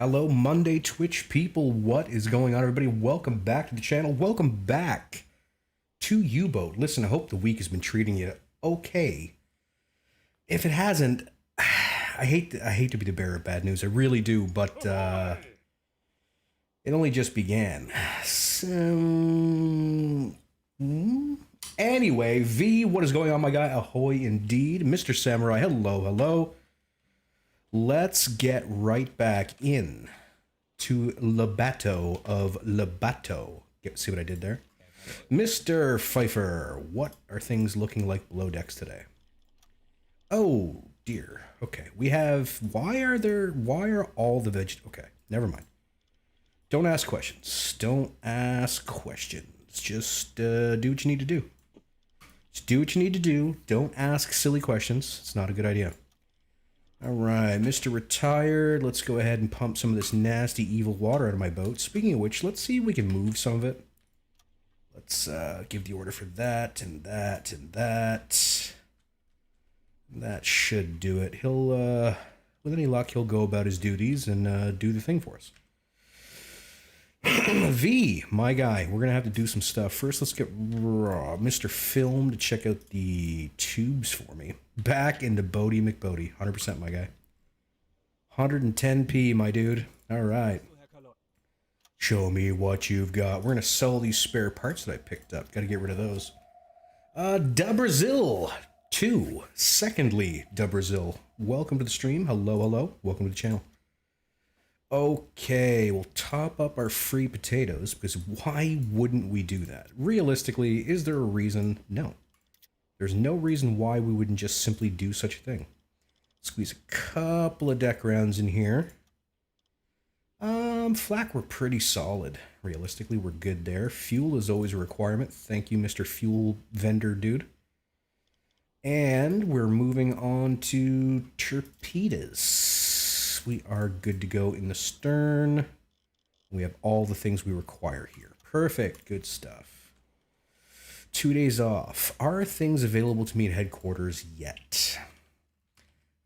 Hello, Monday Twitch people. What is going on, everybody? Welcome back to the channel. Welcome back to Uboat. Listen, I hope the week has been treating you okay. If it hasn't, I hate to be the bearer of bad news. I really do, but it only just began. So, anyway, V, what is going on, my guy? Ahoy, indeed. Mr. Samurai, hello, hello. Let's get right back in to Labato of Labato. See what I did there? Mr. Pfeiffer, what are things looking like below decks today? Oh, dear. Okay, we have... Why are all the okay, never mind. Don't ask questions. Don't ask questions. Just do what you need to do. Just do what you need to do. Don't ask silly questions. It's not a good idea. All right, Mr. Retired, let's go ahead and pump some of this nasty, evil water out of my boat. Speaking of which, let's see if we can move some of it. Let's give the order for that, and that, and that. That should do it. He'll, with any luck, he'll go about his duties and do the thing for us. V, my guy, we're going to have to do some stuff. First, let's get Mr. Film to check out the tubes for me. Back into Bodie McBodie. 100%, my guy. 110p, my dude. All right. Show me what you've got. We're going to sell these spare parts that I picked up. Got to get rid of those. Da Brazil 2. Secondly, Da Brazil. Welcome to the stream. Hello, hello. Welcome to the channel. Okay, we'll top up our free potatoes, because why wouldn't we do that? Realistically, is there a reason? No. There's no reason why we wouldn't just simply do such a thing. Squeeze a couple of deck rounds in here. Flak, we're pretty solid. Realistically, we're good there. Fuel is always a requirement. Thank you, Mr. Fuel Vendor Dude. And we're moving on to torpedoes. We are good to go in the stern. We have all the things we require here. Perfect. Good stuff. 2 days off. Are things available to me at headquarters yet?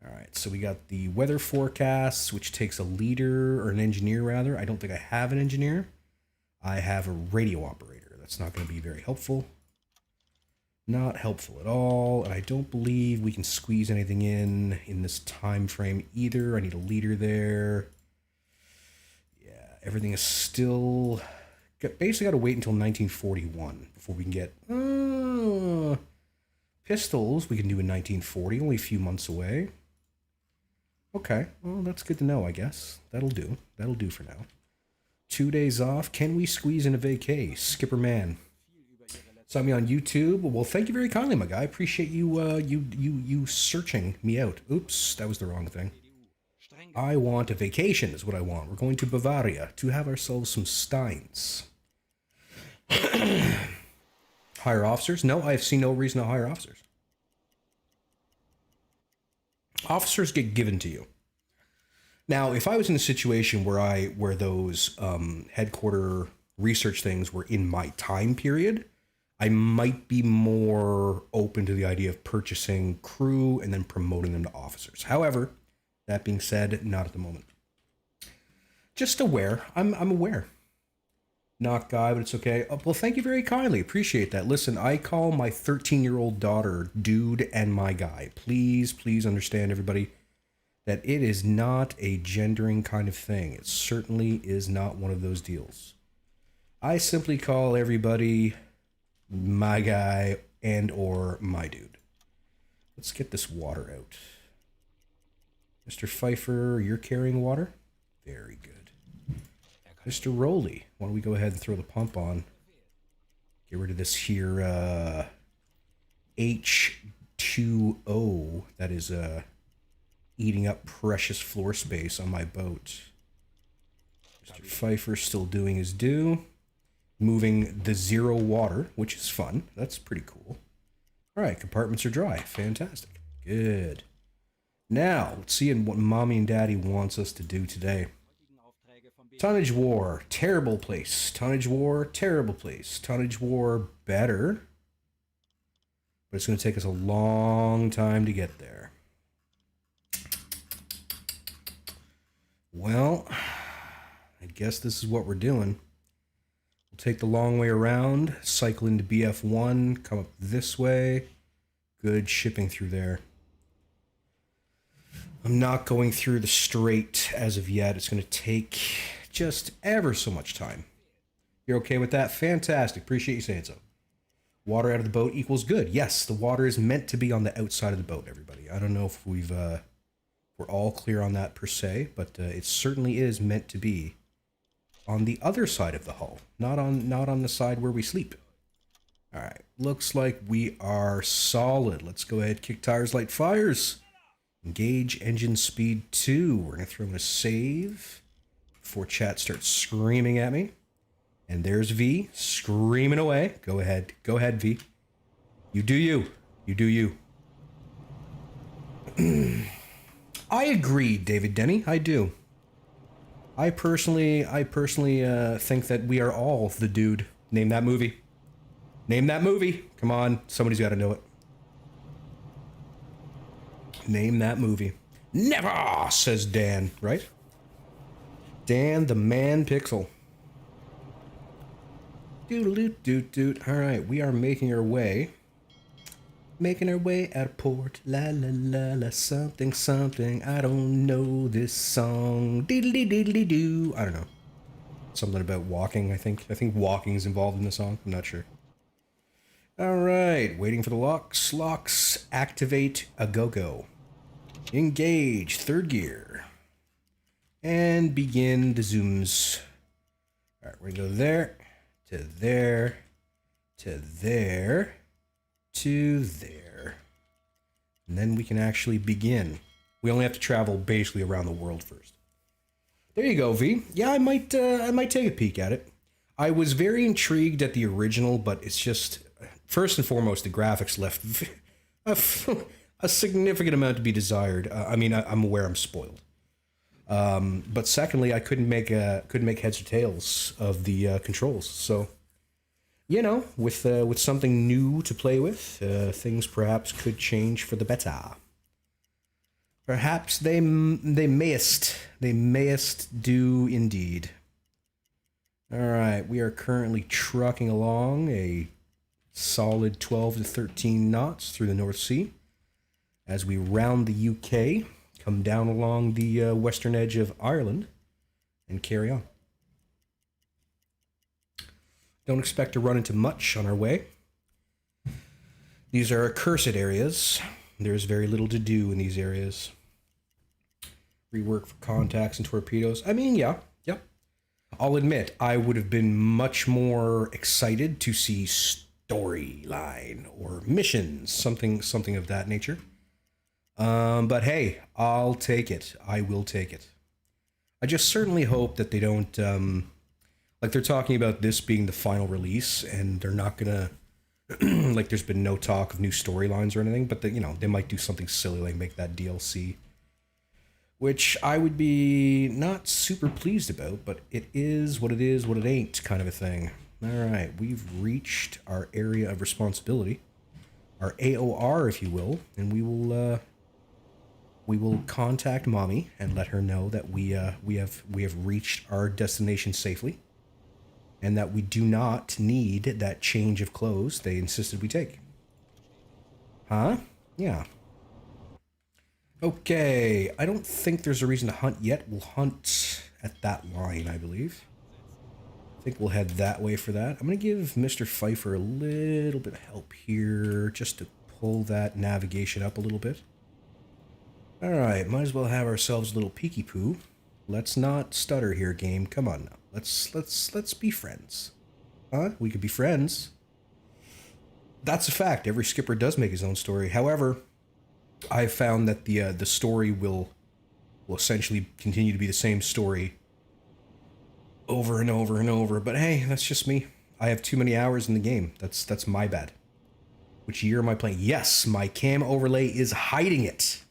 All right. So we got the weather forecasts, which takes a leader or an engineer, rather. I don't think I have an engineer. I have a radio operator. That's not going to be very helpful. Not helpful at all, and I don't believe we can squeeze anything in this time frame either. I need a leader there. Yeah, everything is still... Basically got to wait until 1941 before we can get... pistols we can do in 1940, only a few months away. Okay, well, that's good to know, I guess. That'll do. That'll do for now. 2 days off. Can we squeeze in a vacay? Skipper Man. Saw me on YouTube. Well, thank you very kindly, my guy. I appreciate you you searching me out. Oops, that was the wrong thing. I want a vacation is what I want. We're going to Bavaria to have ourselves some steins. Hire officers? No, I see no reason to hire officers. Officers get given to you. Now, if I was in a situation where those headquarter research things were in my time period, I might be more open to the idea of purchasing crew and then promoting them to officers. However, that being said, not at the moment. Just aware. I'm aware. Not guy, but it's okay. Oh, well, thank you very kindly. Appreciate that. Listen, I call my 13-year-old daughter dude and my guy. Please, please understand, everybody, that it is not a gendering kind of thing. It certainly is not one of those deals. I simply call everybody my guy and or my dude. Let's get this water out. Mr. Pfeiffer, you're carrying water? Very good. Mr. Rowley, why don't we go ahead and throw the pump on? Get rid of this here H2O that is eating up precious floor space on my boat. Mr. Pfeiffer still doing his due. Moving the zero water, which is fun. That's pretty cool. All right, compartments are dry. Fantastic. Good. Now, let's see what Mommy and Daddy wants us to do today. Tonnage War, terrible place. Tonnage War, terrible place. Tonnage War, better. But it's going to take us a long time to get there. Well, guess this is what we're doing. We'll take the long way around, cycle into BF1, come up this way. Good shipping through there. I'm not going through the strait as of yet. It's going to take just ever so much time. You're okay with that? Fantastic. Appreciate you saying so. Water out of the boat equals good. Yes, the water is meant to be on the outside of the boat, everybody. I don't know if we're all clear on that per se, but it certainly is meant to be on the other side of the hull, not on the side where we sleep. All right, looks like we are solid. Let's go ahead, kick tires, light fires. Engage engine speed 2. We're going to throw in a save before chat starts screaming at me. And there's V screaming away. Go ahead, V. You do you. You do you. I agree, David Denny. I do. I personally think that we are all the dude. Name that movie. Name that movie. Come on, somebody's got to know it. Name that movie. Never, says Dan, right? Dan the Man Pixel. Doodle-doot-doot-doot. All right, we are making our way. Making our way out of port. La la la la, something something. I don't know this song. Diddly-diddly-doo. I don't know. Something about walking, I think. I think walking is involved in the song. I'm not sure. All right, waiting for the locks. Locks, activate, a go-go. Engage, third gear. And begin the zooms. All right, we're going to go there, to there, to there, to there. And then we can actually begin. We only have to travel basically around the world first. There you go, V. Yeah, I might take a peek at it. I was very intrigued at the original, but it's just, first and foremost, the graphics left a significant amount to be desired. I mean, I'm aware I'm spoiled. But secondly, I couldn't make heads or tails of the controls. So, you know, with something new to play with, things perhaps could change for the better. Perhaps they mayest do indeed. All right, we are currently trucking along a solid 12 to 13 knots through the North Sea as we round the UK, come down along the western edge of Ireland, and carry on. Don't expect to run into much on our way. These are accursed areas. There's very little to do in these areas. Rework for contacts and torpedoes. I mean, yeah. I'll admit, I would have been much more excited to see storyline or missions, something of that nature. But hey, I'll take it. I will take it. I just certainly hope that they don't, like they're talking about this being the final release, and they're not gonna, like there's been no talk of new storylines or anything, but they might do something silly like make that DLC, which I would be not super pleased about, but it is what it is, what it ain't kind of a thing. All right, we've reached our area of responsibility, our AOR, if you will, and we will contact Mommy and let her know that we have reached our destination safely, and that we do not need that change of clothes they insisted we take. Huh? Yeah. Okay, I don't think there's a reason to hunt yet. We'll hunt at that line, I believe. I think we'll head that way for that. I'm going to give Mr. Pfeiffer a little bit of help here, just to pull that navigation up a little bit. All right, might as well have ourselves a little peeky poo. Let's not stutter here, game. Come on now. Let's be friends. Huh? We could be friends. That's a fact. Every skipper does make his own story. However, I've found that the story will essentially continue to be the same story over and over and over. But hey, that's just me. I have too many hours in the game. That's my bad. Which year am I playing? Yes, my cam overlay is hiding it.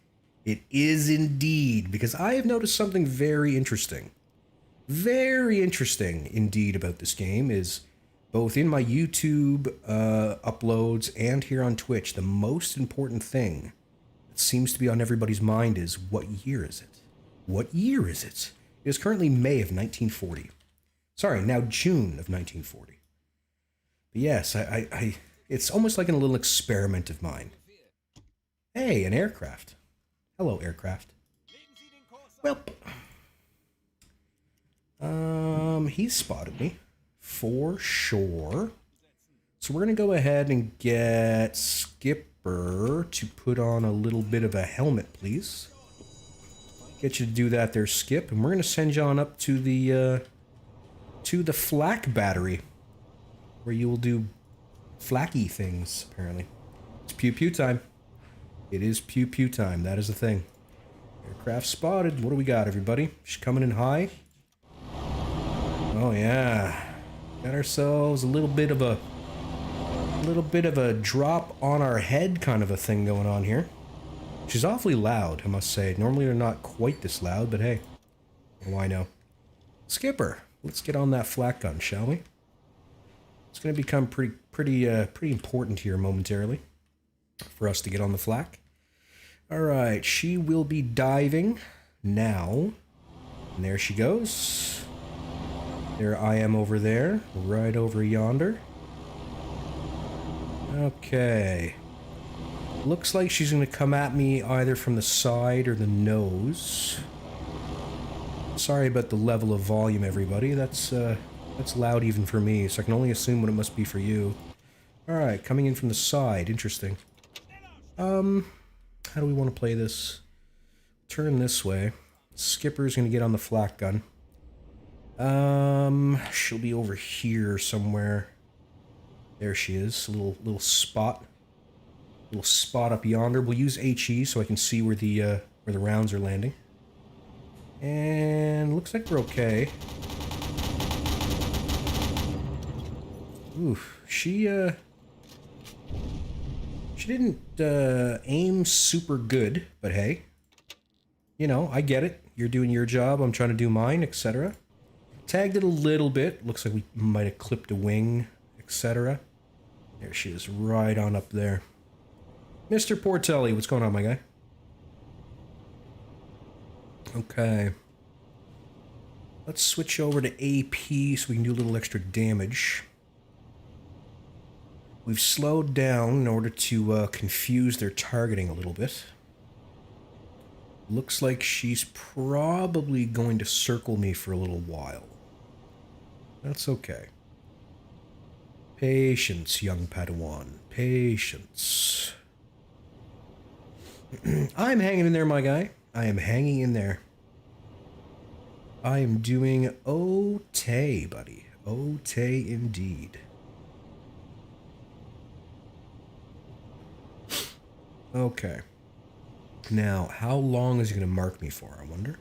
It is indeed, because I have noticed something very interesting. Very interesting indeed about this game is both in my YouTube uploads and here on Twitch, the most important thing that seems to be on everybody's mind is, what year is it? What year is it? It is currently May of 1940. Sorry, now June of 1940. But yes, it's almost like a little experiment of mine. Hey, an aircraft. Hello, aircraft. Welp. He's spotted me. For sure. So we're going to go ahead and get Skipper to put on a little bit of a helmet, please. Get you to do that there, Skip. And we're going to send you on up to the flak battery, where you will do flaky things, apparently. It's pew-pew time. It is pew-pew time. That is the thing. Aircraft spotted. What do we got, everybody? She's coming in high. Oh, yeah. Got ourselves a little bit of a drop on our head kind of a thing going on here. She's awfully loud, I must say. Normally they're not quite this loud, but hey. Why no? Skipper, let's get on that flak gun, shall we? It's going to become pretty important here momentarily for us to get on the flak. All right, she will be diving now. And there she goes. There I am over there, right over yonder. Okay. Looks like she's going to come at me either from the side or the nose. Sorry about the level of volume, everybody. That's loud even for me, so I can only assume what it must be for you. Alright, coming in from the side. Interesting. How do we want to play this? Turn this way. Skipper's going to get on the flak gun. She'll be over here somewhere. There she is. A little spot. Little spot up yonder. We'll use HE so I can see where the rounds are landing. And looks like we're okay. Oof. She didn't aim super good, but hey. You know, I get it. You're doing your job, I'm trying to do mine, etc. Tagged it a little bit. Looks like we might have clipped a wing, etc. There she is, right on up there. Mr. Portelli, what's going on, my guy? Okay. Let's switch over to AP so we can do a little extra damage. We've slowed down in order to confuse their targeting a little bit. Looks like she's probably going to circle me for a little while. That's okay. Patience, young Padawan. Patience. I'm hanging in there, my guy. I am hanging in there. I am doing okay, buddy. Okay indeed. Okay. Now, how long is he going to mark me for, I wonder?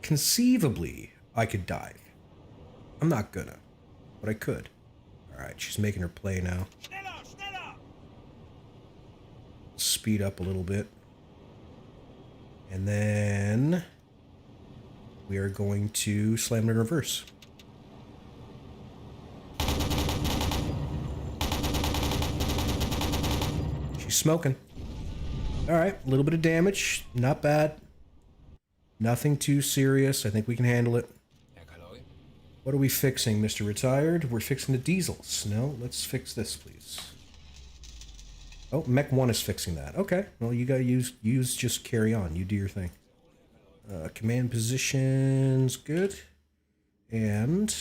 Conceivably, I could dive. I'm not gonna, but I could. Alright, she's making her play now. Speed up a little bit. And then we are going to slam in reverse. She's smoking. Alright, a little bit of damage. Not bad. Nothing too serious. I think we can handle it. What are we fixing, Mr. Retired? We're fixing the diesels. No, let's fix this, please. Oh, Mech 1 is fixing that. Okay, well, you gotta use just carry on. You do your thing. Command positions, good. And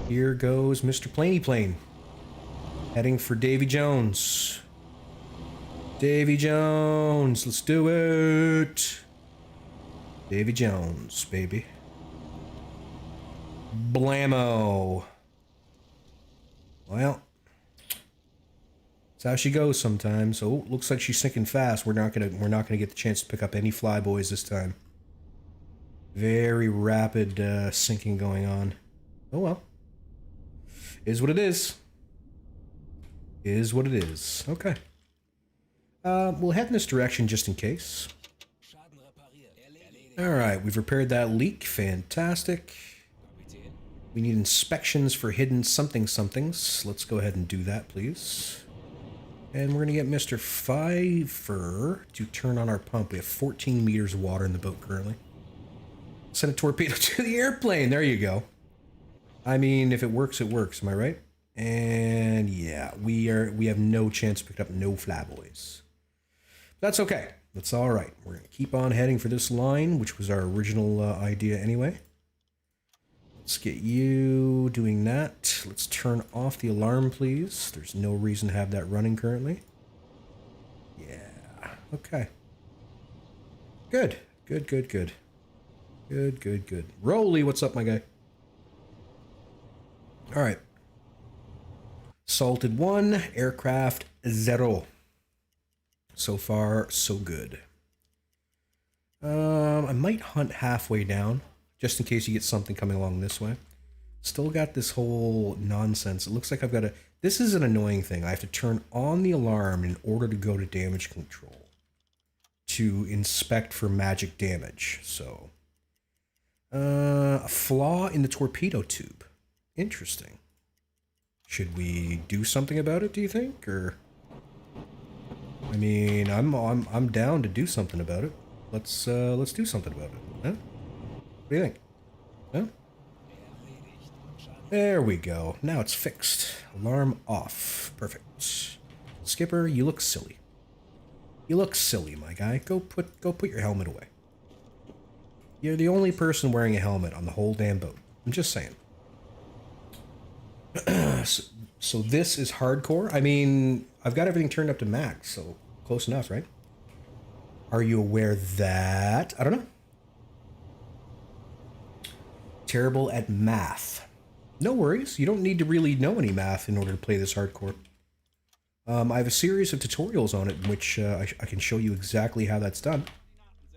here goes Mr. Planey Plane. Heading for Davy Jones. Davy Jones, let's do it. Davy Jones, baby. Blammo. Well, that's how she goes sometimes. Oh, looks like she's sinking fast. We're not gonna get the chance to pick up any flyboys this time. Very rapid sinking going on. Oh well. Is what it is. Is what it is. Okay. We'll head in this direction just in case. Alright, we've repaired that leak. Fantastic. We need inspections for hidden somethings. Let's go ahead and do that, please. And we're going to get Mr. Pfeiffer to turn on our pump. We have 14 meters of water in the boat currently. Send a torpedo to the airplane. There you go. I mean, if it works, it works. Am I right? And yeah, we have no chance to pick up no flyboys. That's okay. That's all right. We're going to keep on heading for this line, which was our original idea anyway. Let's get you doing that. Let's turn off the alarm, please. There's no reason to have that running currently. Yeah. Okay. Good. Good, good, good. Good, good, good. Rolly, what's up, my guy? All right. Salted 1, aircraft 0. So far, so good. I might hunt halfway down, just in case you get something coming along this way. Still got this whole nonsense. It looks like I've got to... This is an annoying thing. I have to turn on the alarm in order to go to damage control to inspect for magic damage. So, a flaw in the torpedo tube. Interesting. Should we do something about it, do you think? Or... I mean, I'm down to do something about it. Let's do something about it. Huh? What do you think? Huh? There we go. Now it's fixed. Alarm off. Perfect. Skipper, you look silly. You look silly, my guy. Go put your helmet away. You're the only person wearing a helmet on the whole damn boat. I'm just saying. So this is hardcore. I mean, I've got everything turned up to max, so close enough, right? Are you aware that... I don't know. Terrible at math. No worries. You don't need to really know any math in order to play this hardcore. I have a series of tutorials on it in which I can show you exactly how that's done.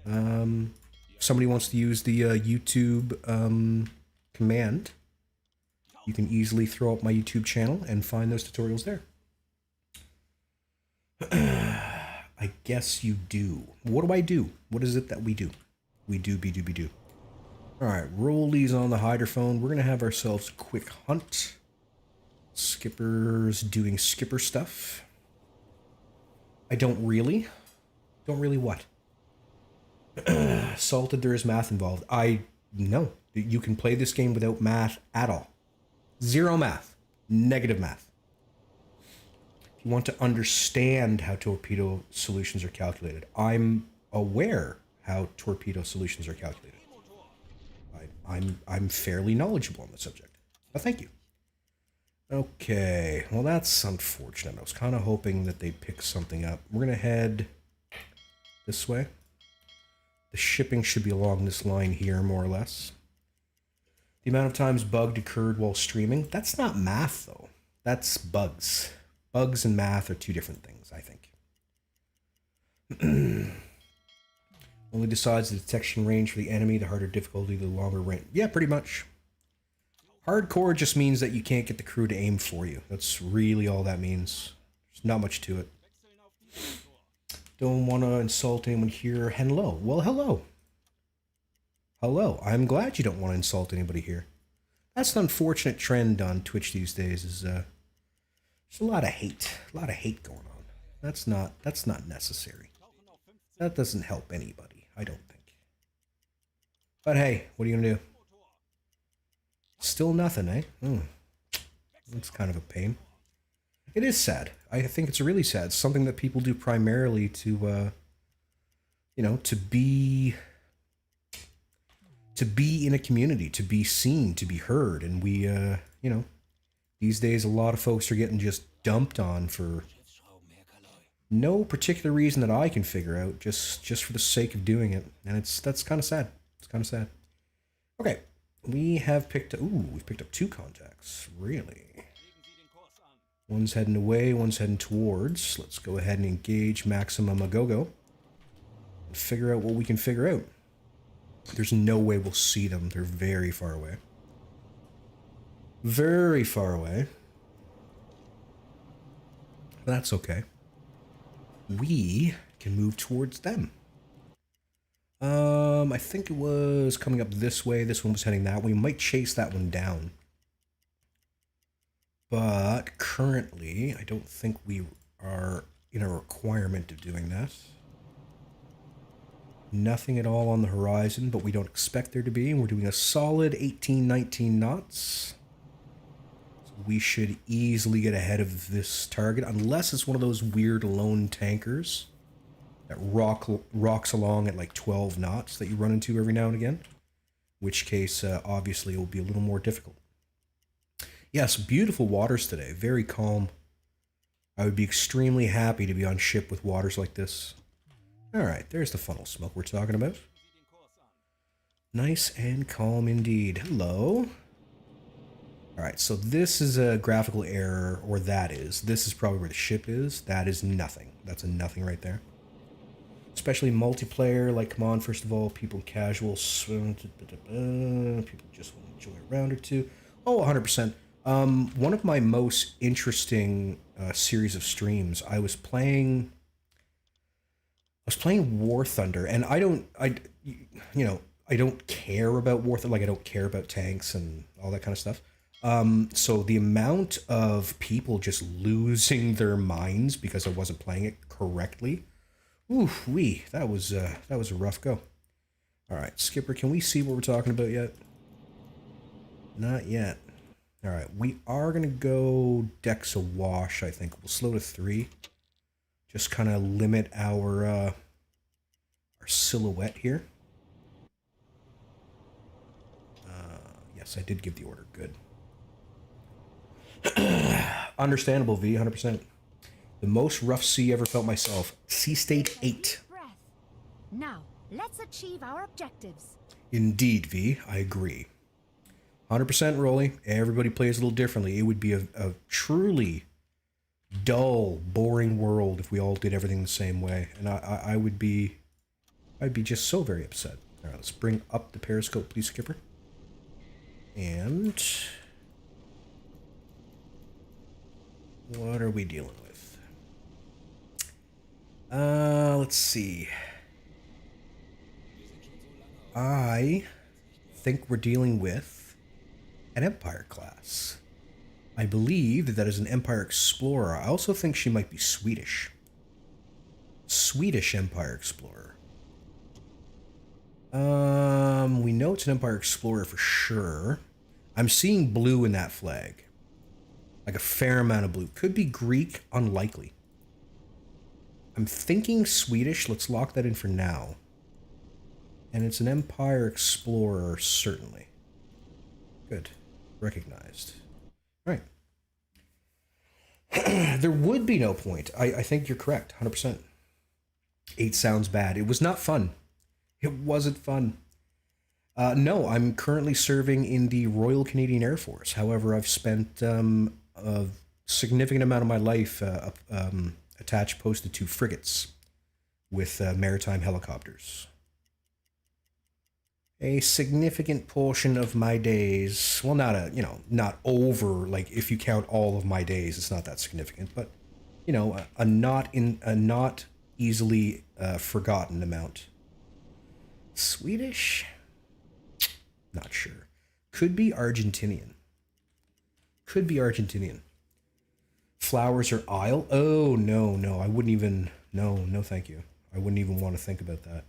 If somebody wants to use the YouTube command, you can easily throw up my YouTube channel and find those tutorials there. I guess you do. What do I do? What is it that we do? We do, be do, be do. Alright, roll these on the hydrophone. We're going to have ourselves a quick hunt. Skipper's doing skipper stuff. I don't really. Don't really what? Salted, there is math involved. I know. You can play this game without math at all. Zero math. Negative math. If you want to understand how torpedo solutions are calculated, I'm aware how torpedo solutions are calculated. I'm fairly knowledgeable on the subject. But thank you. Okay, well that's unfortunate. I was kind of hoping that they'd pick something up. We're going to head this way. The shipping should be along this line here, more or less. The amount of times bugged occurred while streaming. That's not math, though. That's bugs. Bugs and math are two different things, I think. Only decides the detection range for the enemy, the harder difficulty, the longer range. Yeah, pretty much. Hardcore just means that you can't get the crew to aim for you. That's really all that means. There's not much to it. Don't want to insult anyone here. Hello. Well, hello. Hello. I'm glad you don't want to insult anybody here. That's an unfortunate trend on Twitch these days. Is there's a lot of hate. A lot of hate going on. That's not necessary. That doesn't help anybody, I don't think. But hey, what are you gonna do? Still nothing, eh? That's kind of a pain. It is sad. I think it's really sad. It's something that people do primarily to, you know, to be in a community, to be seen, to be heard. And we, you know, these days a lot of folks are getting just dumped on for no particular reason that I can figure out, just for the sake of doing it. And that's kind of sad. It's kind of sad. Okay. We have picked up, we've picked up 2 contacts. Really? One's heading away, one's heading towards. Let's go ahead and engage Maximum Agogo and figure out what we can figure out. There's no way we'll see them. They're very far away. Very far away. That's okay. We can move towards them. I think it was coming up this way. This one was heading that way. We might chase that one down. But currently, I don't think we are in a requirement of doing that. Nothing at all on the horizon, but we don't expect there to be, and we're doing a solid 18, 19 knots. So we should easily get ahead of this target, unless it's one of those weird lone tankers that rocks along at like 12 knots that you run into every now and again. In which case, obviously, it will be a little more difficult. Yes, beautiful waters today. Very calm. I would be extremely happy to be on ship with waters like this. Alright, there's the funnel smoke we're talking about. Nice and calm indeed. Hello. Alright, so this is a graphical error, or that is. This is probably where the ship is. That is nothing. That's a nothing right there. Especially multiplayer, like, come on, first of all, people casual, people just want to enjoy a round or two. Oh, 100%. One of my most interesting series of streams, I was playing War Thunder, and I don't care about War Thunder, like I don't care about tanks and all that kind of stuff. So the amount of people just losing their minds because I wasn't playing it correctly, oof wee, that was a rough go. All right, Skipper, can we see what we're talking about yet? Not yet. All right, we are gonna go decks awash. I think we'll slow to 3. Just kind of limit our silhouette here. Yes, I did give the order. Good. Understandable, V, 100%. The most rough sea ever felt myself. Sea state 8. Now, let's achieve our objectives. Indeed, V, I agree. 100% Rolly. Everybody plays a little differently. It would be a truly dull, boring world if we all did everything the same way, and I'd be just so very upset. All right, let's bring up the periscope, please, Skipper. And what are we dealing with? Let's see. I think we're dealing with an Empire class. I believe that is an Empire Explorer. I also think she might be Swedish. Swedish Empire Explorer. We know it's an Empire Explorer for sure. I'm seeing blue in that flag. Like a fair amount of blue. Could be Greek, unlikely. I'm thinking Swedish. Let's lock that in for now. And it's an Empire Explorer, certainly. Good. Recognized. Right. There would be no point. I think you're correct, 100%. 8 sounds bad. It was not fun. It wasn't fun. No, I'm currently serving in the Royal Canadian Air Force. However, I've spent a significant amount of my life attached, posted to frigates with maritime helicopters. A significant portion of my days, well, not over, like if you count all of my days, it's not that significant, but a not easily forgotten amount. Swedish? Not sure. Could be Argentinian. Could be Argentinian. Flowers or Isle? Oh, no, I wouldn't even, no, thank you. I wouldn't even want to think about that.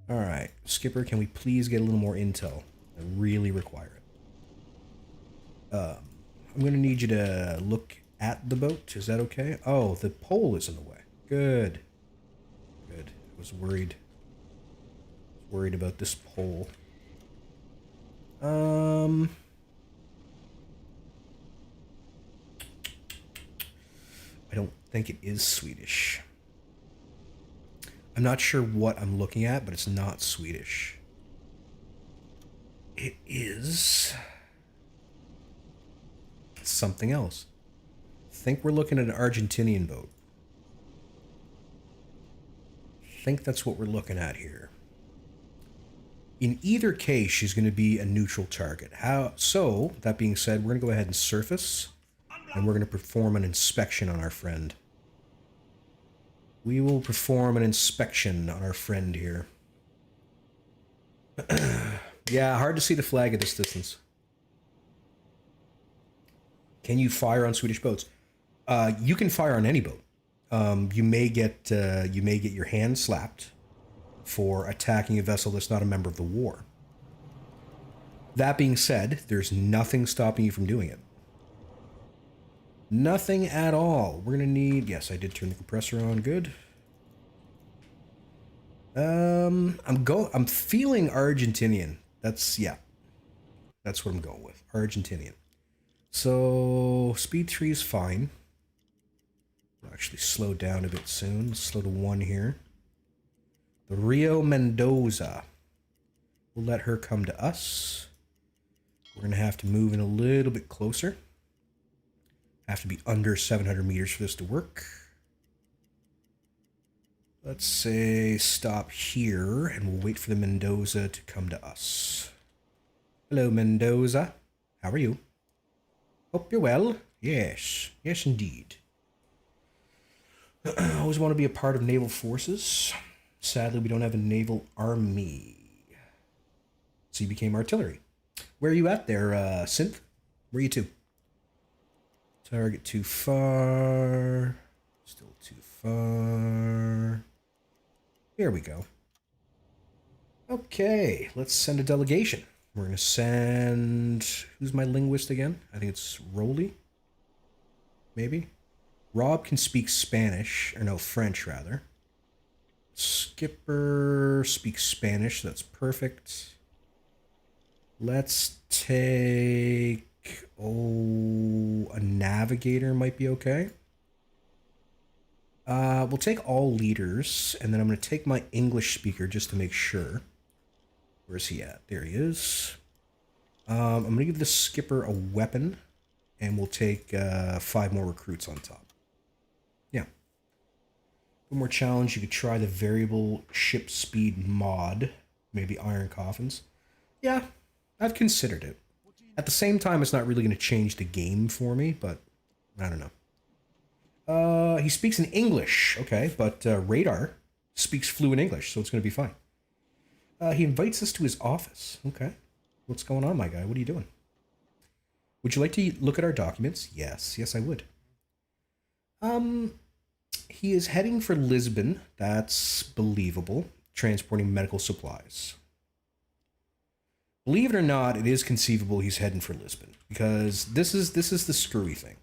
All right, Skipper, can we please get a little more intel? I really require it. I'm going to need you to look at the boat. Is that okay? Oh, the pole is in the way. Good. Good. I was worried. About this pole. I don't think it is Swedish. I'm not sure what I'm looking at, but it's not Swedish. It is something else. I think we're looking at an Argentinian boat. I think that's what we're looking at here. In either case, she's going to be a neutral target. So, that being said, we're going to go ahead and surface, and we're going to perform an inspection on our friend. We will perform an inspection on our friend here. Yeah, hard to see the flag at this distance. Can you fire on Swedish boats? You can fire on any boat. You may get your hand slapped, for attacking a vessel that's not a member of the war. That being said, there's nothing stopping you from doing it. Nothing at all. We're going to need... Yes, I did turn the compressor on. Good. I'm feeling Argentinian. That's what I'm going with. Argentinian. So, speed 3 is fine. We'll actually slow down a bit soon. Slow to 1 here. The Rio Mendoza. We'll let her come to us. We're going to have to move in a little bit closer. Have to be under 700 meters for this to work. Let's say stop here, and we'll wait for the Mendoza to come to us. Hello, Mendoza. How are you? Hope you're well. Yes. Yes, indeed. I always want to be a part of naval forces. Sadly, we don't have a naval army. So you became artillery. Where are you at there, Synth? Where are you to? Target too far. Still too far. Here we go. Okay, let's send a delegation. We're going to send... Who's my linguist again? I think it's Rolly. Maybe? Rob can speak Spanish. Or no, French, rather. Skipper speaks Spanish. That's perfect. Let's take... Oh, a navigator might be okay. We'll take all leaders, and then I'm going to take my English speaker just to make sure. Where's he at? There he is. I'm going to give the skipper a weapon, and we'll take 5 more recruits on top. Yeah. One more challenge. You could try the variable ship speed mod. Maybe iron coffins. Yeah, I've considered it. At the same time, it's not really going to change the game for me, but I don't know. He speaks in English, okay, but Radar speaks fluent English, so it's going to be fine. He invites us to his office. Okay. What's going on, my guy? What are you doing? Would you like to look at our documents? Yes. Yes, I would. He is heading for Lisbon. That's believable. Transporting medical supplies. Believe it or not, it is conceivable he's heading for Lisbon, because this is the screwy thing.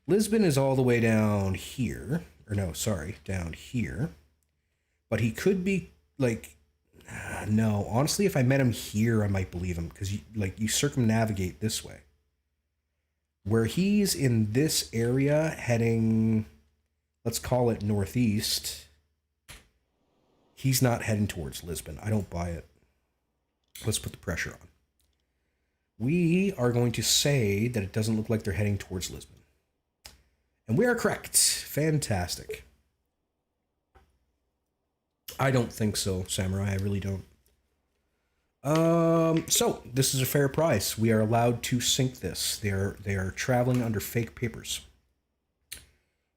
Lisbon is all the way down here, or no, sorry, down here. But he could be like, no, honestly, if I met him here, I might believe him, because you circumnavigate this way. Where he's in this area heading, let's call it northeast, he's not heading towards Lisbon. I don't buy it. Let's put the pressure on. We are going to say that it doesn't look like they're heading towards Lisbon. And we are correct. Fantastic. I don't think so, Samurai. I really don't. So, this is a fair price. We are allowed to sink this. They are traveling under fake papers.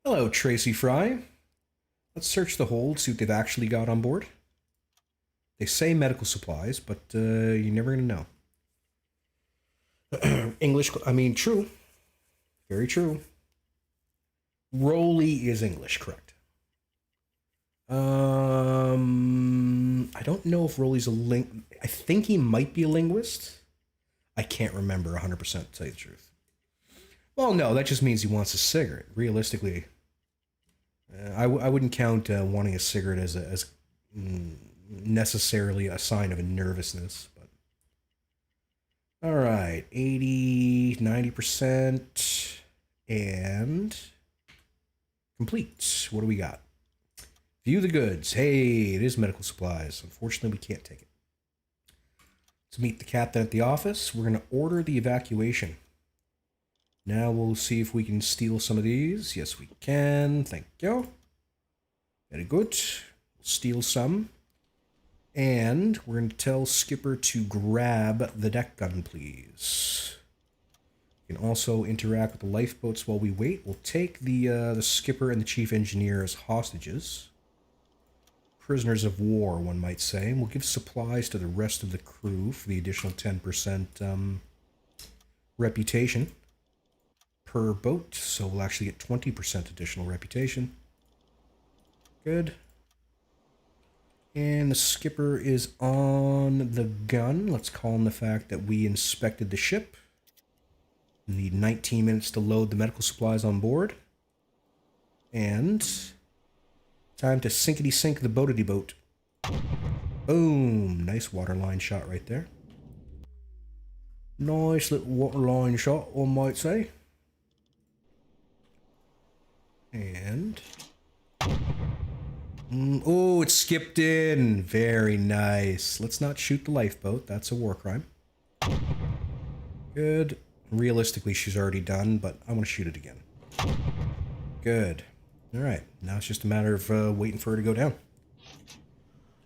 Hello, Tracy Fry. Let's search the hold, see what they've actually got on board. They say medical supplies, but you're never going to know. English, I mean, true. Very true. Rolly is English, correct. I don't know if Rolly's I think he might be a linguist. I can't remember 100% to tell you the truth. Well, no, that just means he wants a cigarette. Realistically, I wouldn't count wanting a cigarette as necessarily a sign of a nervousness. But all right, 80, 90%, and complete. What do we got? View the goods. Hey, it is medical supplies. Unfortunately, we can't take it. Let's meet the captain at the office. We're going to order the evacuation. Now we'll see if we can steal some of these. Yes, we can. Thank you. Very good. We'll steal some. And we're going to tell Skipper to grab the deck gun, please. You can also interact with the lifeboats while we wait. We'll take the skipper and the chief engineer as hostages. Prisoners of war, one might say. We'll give supplies to the rest of the crew for the additional 10% reputation per boat. So we'll actually get 20% additional reputation. Good. And the skipper is on the gun. Let's call in the fact that we inspected the ship. We need 19 minutes to load the medical supplies on board. And time to sinkety-sink the boatity boat. Boom. Nice waterline shot right there. Nice little waterline shot, one might say. And... oh, it skipped in. Very nice. Let's not shoot the lifeboat. That's a war crime. Good. Realistically, she's already done, but I want to shoot it again. Good. Alright, now it's just a matter of waiting for her to go down.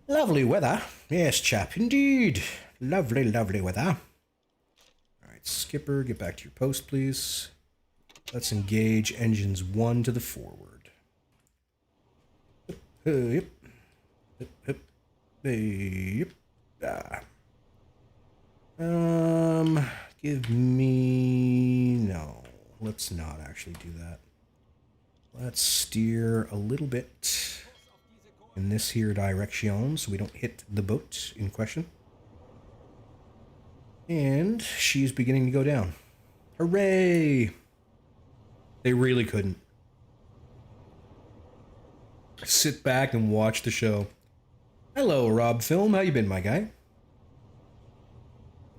Lovely weather. Yes, chap, indeed. Lovely, lovely weather. Alright, skipper, get back to your post, please. Let's engage engines 1 to the forward. Yep. Yep. Yep. Give me... no, let's not actually do that. Let's steer a little bit in this here direction so we don't hit the boat in question. And she's beginning to go down. Hooray! They really couldn't. Sit back and watch the show. Hello, Rob Film. How you been, my guy?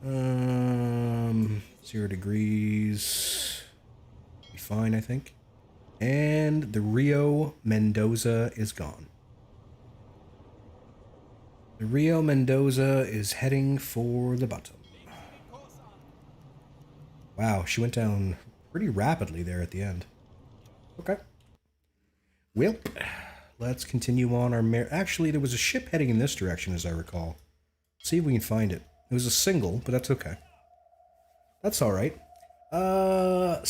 0 degrees. Be fine, I think. And the Rio Mendoza is gone. The Rio Mendoza is heading for the bottom. Wow, she went down pretty rapidly there at the end. Okay. Well, let's continue on our... actually, there was a ship heading in this direction, as I recall. See if we can find it. It was a single, but that's okay. That's alright. Sanzarakai.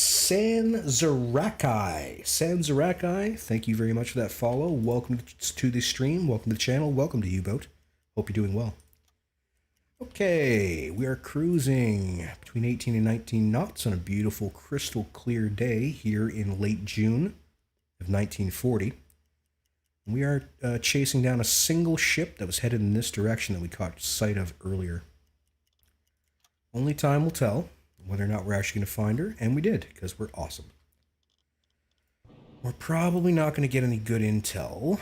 Sanzarakai, thank you very much for that follow. Welcome to the stream. Welcome to the channel. Welcome to Uboat. Hope you're doing well. Okay, we are cruising between 18 and 19 knots on a beautiful crystal clear day here in late June of 1940. We are chasing down a single ship that was headed in this direction that we caught sight of earlier. Only time will tell whether or not we're actually going to find her, and we did, because we're awesome. We're probably not going to get any good intel.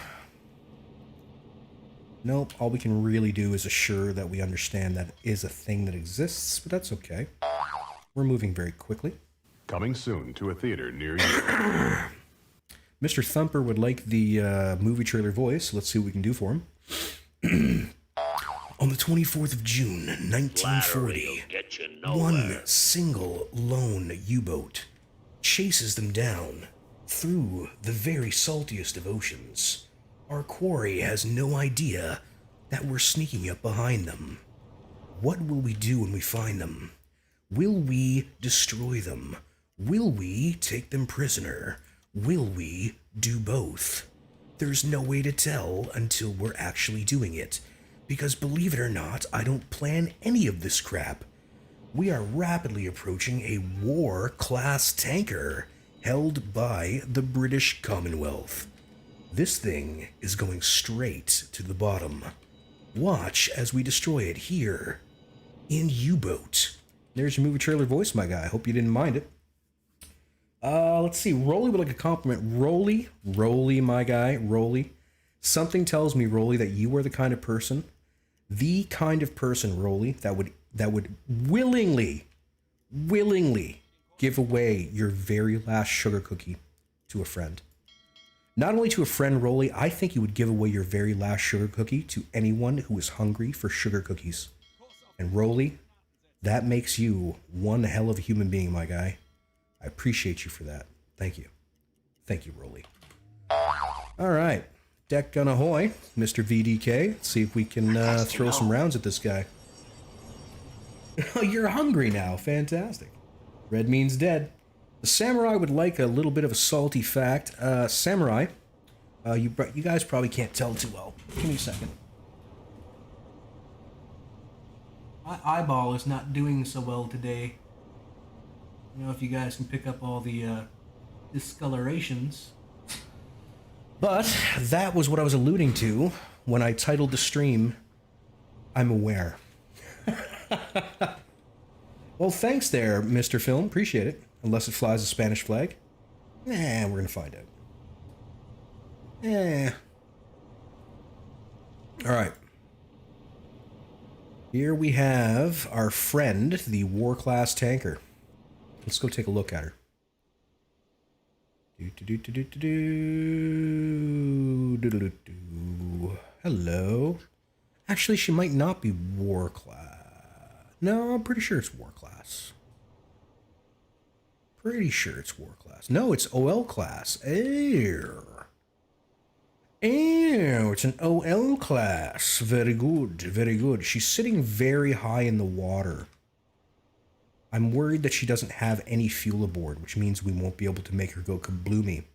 Nope, all we can really do is assure that we understand that it is a thing that exists, but that's okay. We're moving very quickly. Coming soon to a theater near you. Mr. Thumper would like the movie trailer voice. Let's see what we can do for him. On the 24th of June, 1940, one single lone U-boat chases them down through the very saltiest of oceans. Our quarry has no idea that we're sneaking up behind them. What will we do when we find them? Will we destroy them? Will we take them prisoner? Will we do both? There's no way to tell until we're actually doing it. Because believe it or not, I don't plan any of this crap. We are rapidly approaching a war-class tanker held by the British Commonwealth. This thing is going straight to the bottom. Watch as we destroy it here in U-Boat. There's your movie trailer voice, my guy. I hope you didn't mind it. Let's see. Rolly would like a compliment. Rolly, my guy, Rolly. Something tells me, Rolly, that you are the kind of person, Rolly, that would willingly give away your very last sugar cookie to a friend. Not only to a friend, Rolly, I think you would give away your very last sugar cookie to anyone who is hungry for sugar cookies. And Rolly, that makes you one hell of a human being, my guy. I appreciate you for that. Thank you. Thank you, Rolly. All right. Deck gun ahoy, Mr. VDK. Let's see if we can throw some rounds at this guy. You're hungry now. Fantastic. Red means dead. The Samurai would like a little bit of a salty fact. Samurai, you guys probably can't tell too well. Give me a second. My eyeball is not doing so well today. I don't know if you guys can pick up all the discolorations. But that was what I was alluding to when I titled the stream, I'm aware. Well, thanks there, Mr. Film. Appreciate it. Unless it flies a Spanish flag. Nah, we're gonna find out. Alright. Here we have our friend, the war class tanker. Let's go take a look at her. Hello. Actually, she might not be war class. No, I'm pretty sure it's war class. Pretty sure it's war class. No, it's OL class. Ew, it's an OL class. Very good, very good. She's sitting very high in the water. I'm worried that she doesn't have any fuel aboard, which means we won't be able to make her go kabloomy.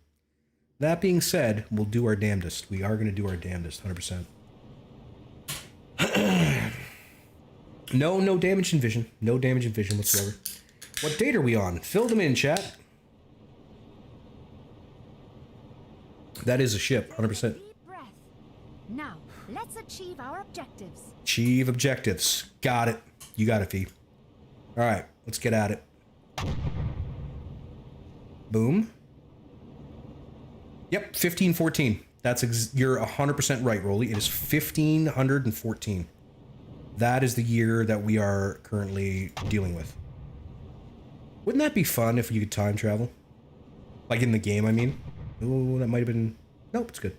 That being said, we'll do our damnedest. We are going to do our damnedest, 100%. No damage in vision. No damage in vision whatsoever. What date are we on? Fill them in, chat. That is a ship, 100%. Deep breath. Now, let's achieve our objectives. Achieve objectives. Got it. You got it, Fee. Alright, let's get at it. Boom. Yep, 1514. You're 100% right, Rolly. It is 1514. That is the year that we are currently dealing with. Wouldn't that be fun if you could time travel? Like in the game, I mean. Ooh, that might have been... Nope, it's good.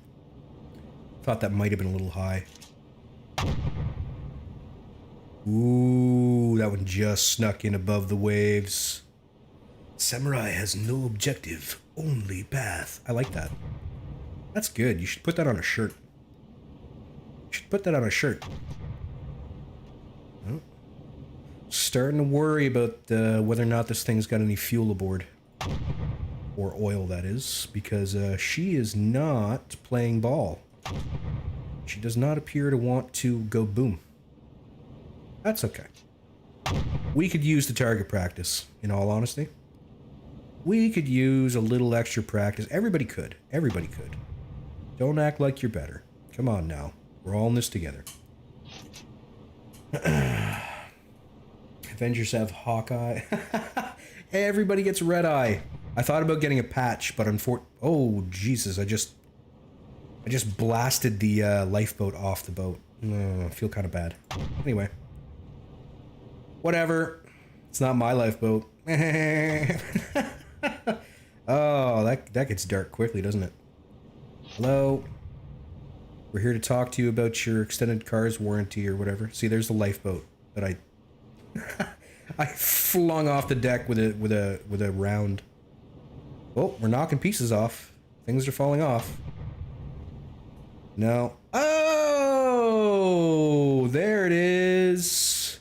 Thought that might have been a little high. Ooh, that one just snuck in above the waves. Samurai has no objective, only path. I like that. That's good. You should put that on a shirt. You should put that on a shirt. Oh. Starting to worry about whether or not this thing's got any fuel aboard. Or oil, that is. Because she is not playing ball. She does not appear to want to go boom. That's okay. We could use the target practice, in all honesty. We could use a little extra practice. Everybody could. Everybody could. Don't act like you're better. Come on now. We're all in this together. Avengers have Hawkeye. Everybody gets red eye. I thought about getting a patch, but oh, Jesus. I just blasted the lifeboat off the boat. I feel kind of bad. Anyway. Whatever. It's not my lifeboat. Oh, that gets dark quickly, doesn't it? Hello? We're here to talk to you about your extended car's warranty or whatever. See, there's the lifeboat that I I flung off the deck with a round. Oh, we're knocking pieces off. Things are falling off. No. Oh, there it is.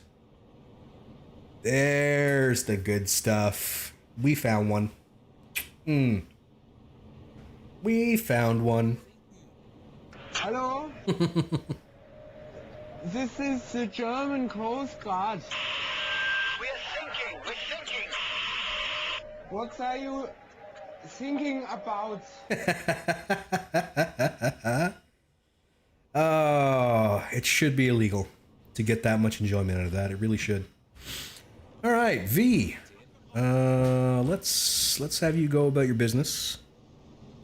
There's the good stuff. We found one. We found one. Hello? This is the German Coast Guard. We're thinking. What are you thinking about? Oh, it should be illegal to get that much enjoyment out of that. It really should. All right, V. Let's have you go about your business.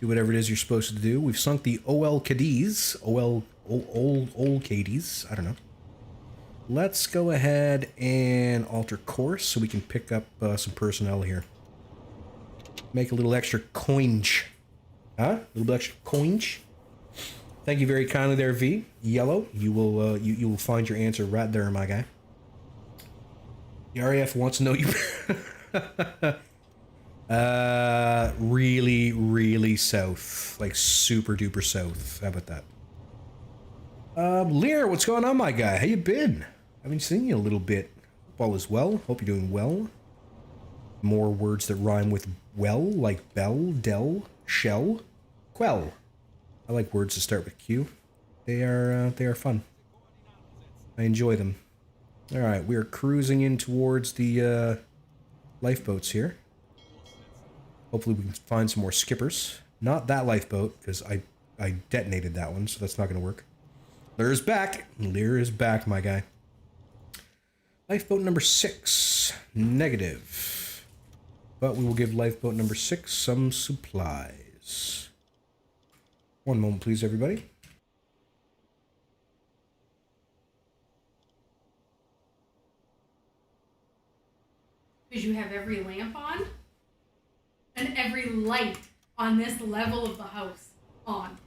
Do whatever it is you're supposed to do. We've sunk the OL Cadiz. Old Cadiz. I don't know. Let's go ahead and alter course so we can pick up some personnel here. Make a little extra coinage. Huh? A little bit extra coinage. Thank you very kindly there, V. Yellow. You will find your answer right there, my guy. The RAF wants to know you. Really south. Like super duper south. How about that? Lear, what's going on, my guy? How you been? I haven't seen you a little bit. Hope all is well. Hope you're doing well. More words that rhyme with well, like bell, del, shell, quell. I like words that start with Q. They are fun. I enjoy them. All right, we are cruising in towards the lifeboats here. Hopefully we can find some more skippers. Not that lifeboat, because I detonated that one, so that's not going to work. Lear is back. Lear is back, my guy. Lifeboat number 6. Negative. But we will give lifeboat number 6 some supplies. One moment, please, everybody. Because you have every lamp on and every light on this level of the house on.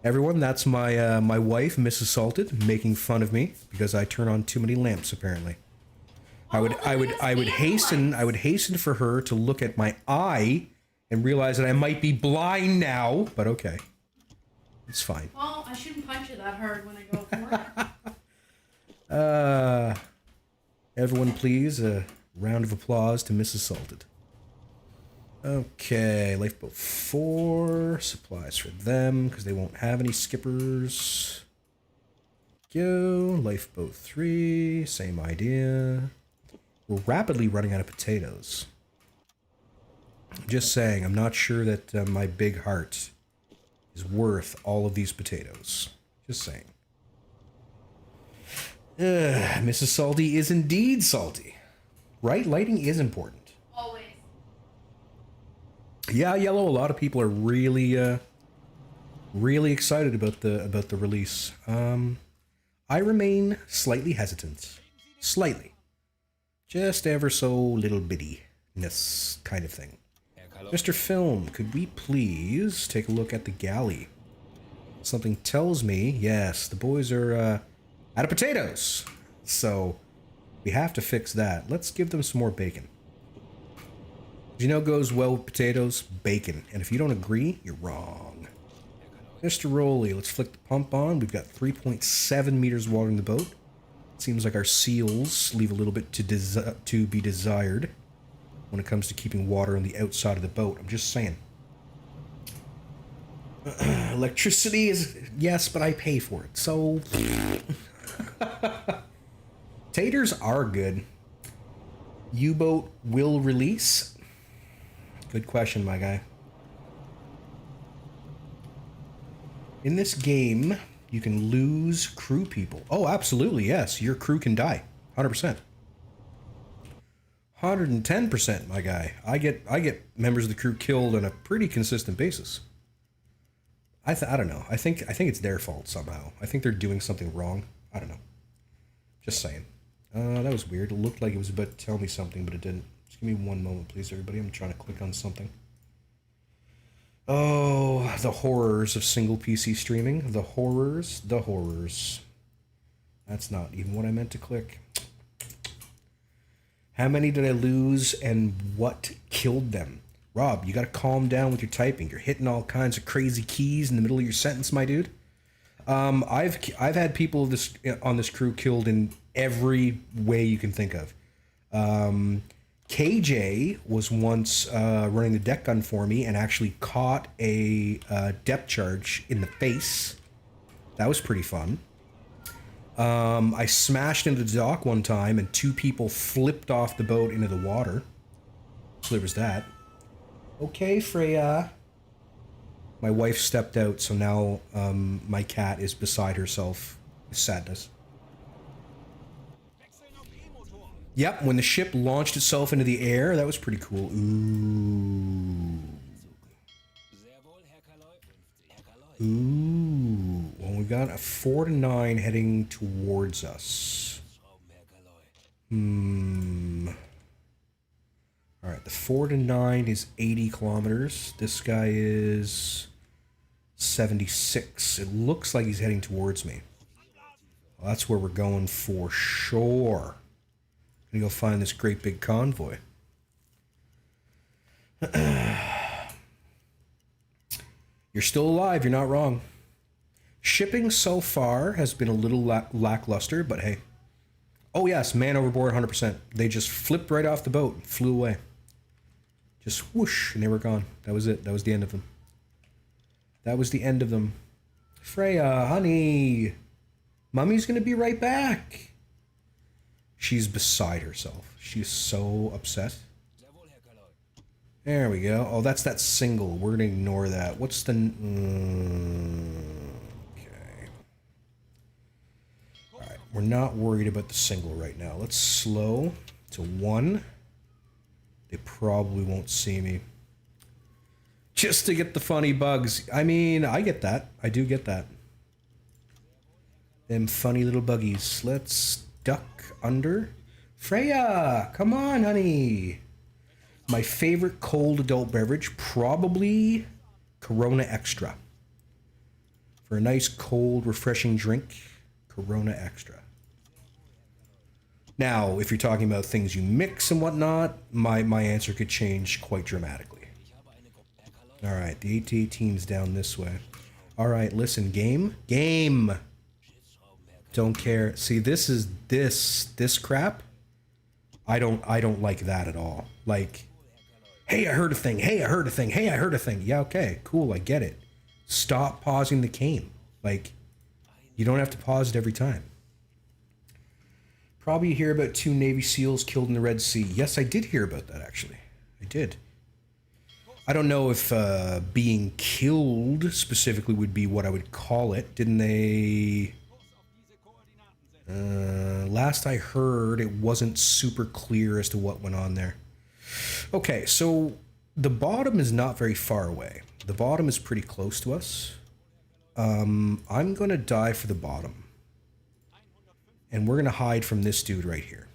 Everyone, that's my my wife, Mrs. Salted, making fun of me because I turn on too many lamps. Apparently, I would hasten for her to look at my eye and realize that I might be blind now. But okay, it's fine. Well, I shouldn't punch you that hard when I go for it. Everyone, please, a round of applause to Mrs. Salted. Okay, lifeboat 4, supplies for them, because they won't have any skippers. Go, lifeboat 3, same idea. We're rapidly running out of potatoes. Just saying, I'm not sure that my big heart is worth all of these potatoes. Just saying. Mrs. Salty is indeed salty. Right? Lighting is important. Always. Yeah, Yellow. A lot of people are really, really excited about the release. I remain slightly hesitant, slightly, just ever so little bittiness kind of thing. Mr. Film, could we please take a look at the galley? Something tells me, yes, the boys are out of potatoes, so we have to fix that. Let's give them some more bacon. You know, goes well with potatoes, bacon. And if you don't agree, you're wrong. Mr. Rowley, let's flick the pump on. We've got 3.7 meters water in the boat. Seems like our seals leave a little bit to be desired when it comes to keeping water on the outside of the boat. I'm just saying. Electricity is, yes, but I pay for it. So, taters are good. U-boat will release. Good question, my guy. In this game, you can lose crew people. Oh, absolutely, yes. Your crew can die. 100%. 110%, my guy. I get members of the crew killed on a pretty consistent basis. I don't know. I think it's their fault somehow. I think they're doing something wrong. I don't know. Just saying. That was weird. It looked like it was about to tell me something, but it didn't. Just give me one moment, please, everybody. I'm trying to click on something. Oh, the horrors of single PC streaming. The horrors. The horrors. That's not even what I meant to click. How many did I lose and what killed them? Rob, you gotta calm down with your typing. You're hitting all kinds of crazy keys in the middle of your sentence, my dude. I've had people on this crew killed in every way you can think of. KJ was once running the deck gun for me and actually caught a depth charge in the face. That was pretty fun. I smashed into the dock one time and 2 people flipped off the boat into the water. So there was that. Okay, Freya. My wife stepped out, so now my cat is beside herself with sadness. Yep, when the ship launched itself into the air, that was pretty cool. Ooh. Ooh. Well, we've got a 4 to 9 heading towards us. Alright, the 4 to 9 is 80 kilometers. This guy is 76. It looks like he's heading towards me. Well, that's where we're going for sure. I'm gonna go find this great big convoy. You're still alive, you're not wrong. Shipping so far has been a little lackluster, but hey. Oh yes, man overboard 100%. They just flipped right off the boat and flew away. Just whoosh, and they were gone. That was it. That was the end of them. That was the end of them. Freya, honey. Mummy's gonna be right back. She's beside herself. She's so upset. There we go. Oh, that's that single. We're gonna ignore that. What's the... okay. We're not worried about the single right now. Let's slow to 1. They probably won't see me. Just to get the funny bugs. I mean, I get that. I do get that. Them funny little buggies. Let's duck under. Freya, come on, honey. My favorite cold adult beverage, probably Corona Extra. For a nice, cold, refreshing drink, Corona Extra. Now, if you're talking about things you mix and whatnot, my answer could change quite dramatically. All right, the 8-18's down this way. All right, listen, game. Don't care. See, this crap. I don't like that at all. Like, hey, I heard a thing. Hey, I heard a thing. Hey, I heard a thing. Yeah, okay, cool, I get it. Stop pausing the game. Like, you don't have to pause it every time. Probably hear about 2 Navy SEALs killed in the Red Sea. Yes, I did hear about that, actually. I did. I don't know if being killed specifically would be what I would call it. Didn't they... last I heard, it wasn't super clear as to what went on there. Okay, so the bottom is not very far away. The bottom is pretty close to us. I'm going to die for the bottom. And we're going to hide from this dude right here.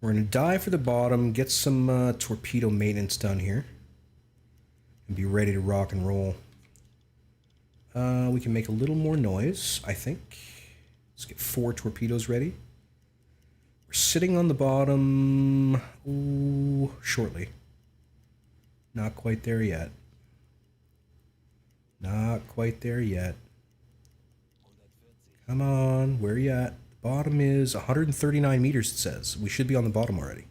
We're going to dive for the bottom, get some torpedo maintenance done here, and be ready to rock and roll. We can make a little more noise, I think. Let's get 4 torpedoes ready. We're sitting on the bottom, shortly. Not quite there yet. Not quite there yet. Come on, where are you at? Bottom is 139 meters, it says. We should be on the bottom already.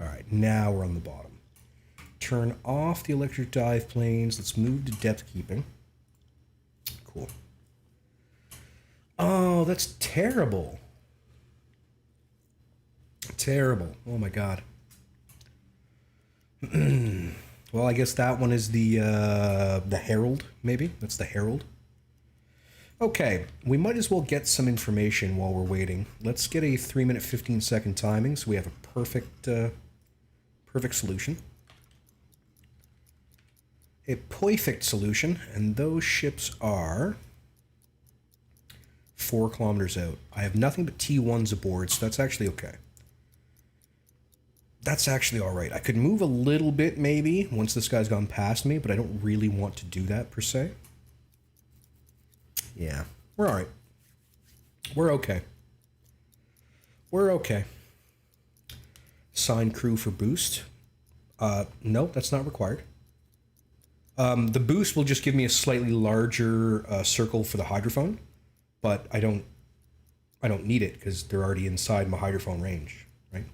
Alright, now we're on the bottom. Turn off the electric dive planes. Let's move to depth keeping. Cool. Oh, that's terrible. Terrible. Oh my god. Well, I guess that one is the Herald, maybe? That's the Herald. Okay, we might as well get some information while we're waiting. Let's get a 3-minute 15-second timing so we have a perfect solution. A perfect solution, and those ships are 4 kilometers out. I have nothing but T1s aboard, so that's actually okay. That's actually alright. I could move a little bit, maybe, once this guy's gone past me, but I don't really want to do that, per se. Yeah, we're alright. We're okay. We're okay. Sign crew for boost. No, that's not required. The boost will just give me a slightly larger circle for the hydrophone, but I don't need it because they're already inside my hydrophone range, right?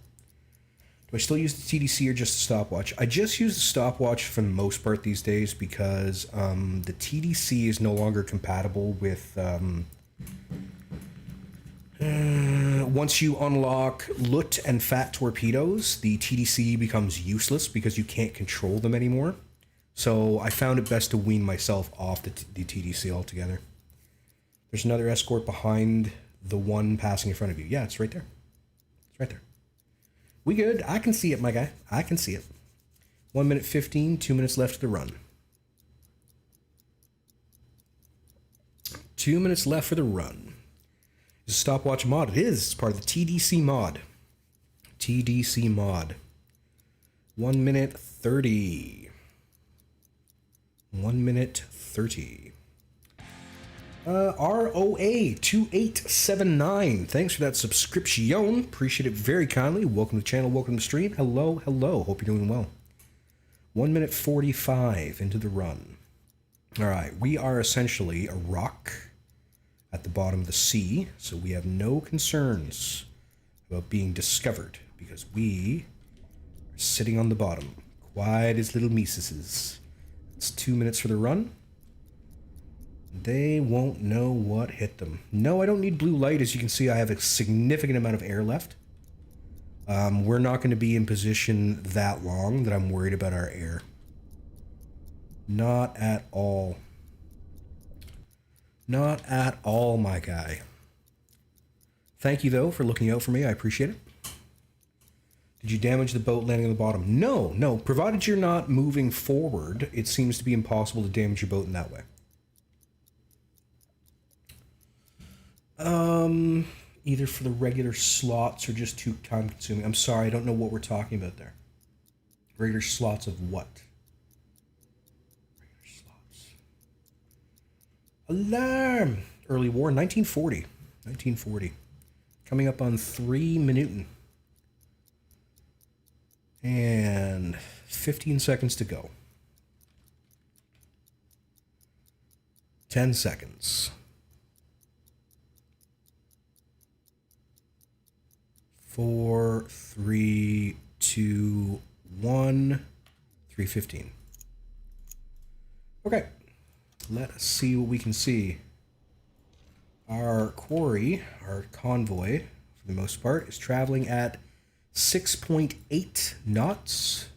Do I still use the TDC or just the stopwatch? I just use the stopwatch for the most part these days because the TDC is no longer compatible with... once you unlock LUT and fat torpedoes, the TDC becomes useless because you can't control them anymore. So I found it best to wean myself off the TDC altogether. There's another escort behind the one passing in front of you. Yeah, it's right there. It's right there. We good. I can see it, my guy. I can see it. 1 minute 15, 2 minutes left to the run. 2 minutes left for the run. Is a stopwatch mod? It is. It's part of the TDC mod. TDC mod. 1 minute 30. 1 minute 30. ROA 2879. Thanks for that subscription. Appreciate it very kindly. Welcome to the channel. Welcome to the stream. Hello, hello. Hope you're doing well. 1 minute 45 into the run. All right. We are essentially a rock at the bottom of the sea, so we have no concerns about being discovered because we are sitting on the bottom, quiet as little mises. It's 2 minutes for the run. They won't know what hit them. No, I don't need blue light. As you can see, I have a significant amount of air left. We're not going to be in position that long that I'm worried about our air. Not at all. Not at all, my guy. Thank you, though, for looking out for me. I appreciate it. Did you damage the boat landing on the bottom? No, no. Provided you're not moving forward, it seems to be impossible to damage your boat in that way. Either for the regular slots or just too time consuming. I'm sorry, I don't know what we're talking about there. Regular slots of what? Regular slots. Alarm! Early war, 1940. 1940. Coming up on 3 minuten. And 15 seconds to go. 10 seconds. 4, 3, 2, 1, 3:15. Okay, let us see what we can see. Our quarry, our convoy, for the most part, is traveling at 6.8 knots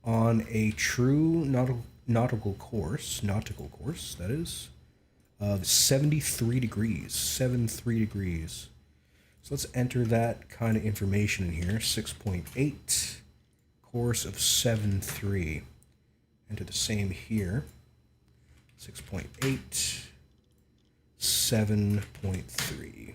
on a true nautical course, that is, of 73 degrees, 73 degrees. So let's enter that kind of information in here. 6.8, course of 7.3. Enter the same here. 6.8, 7.3.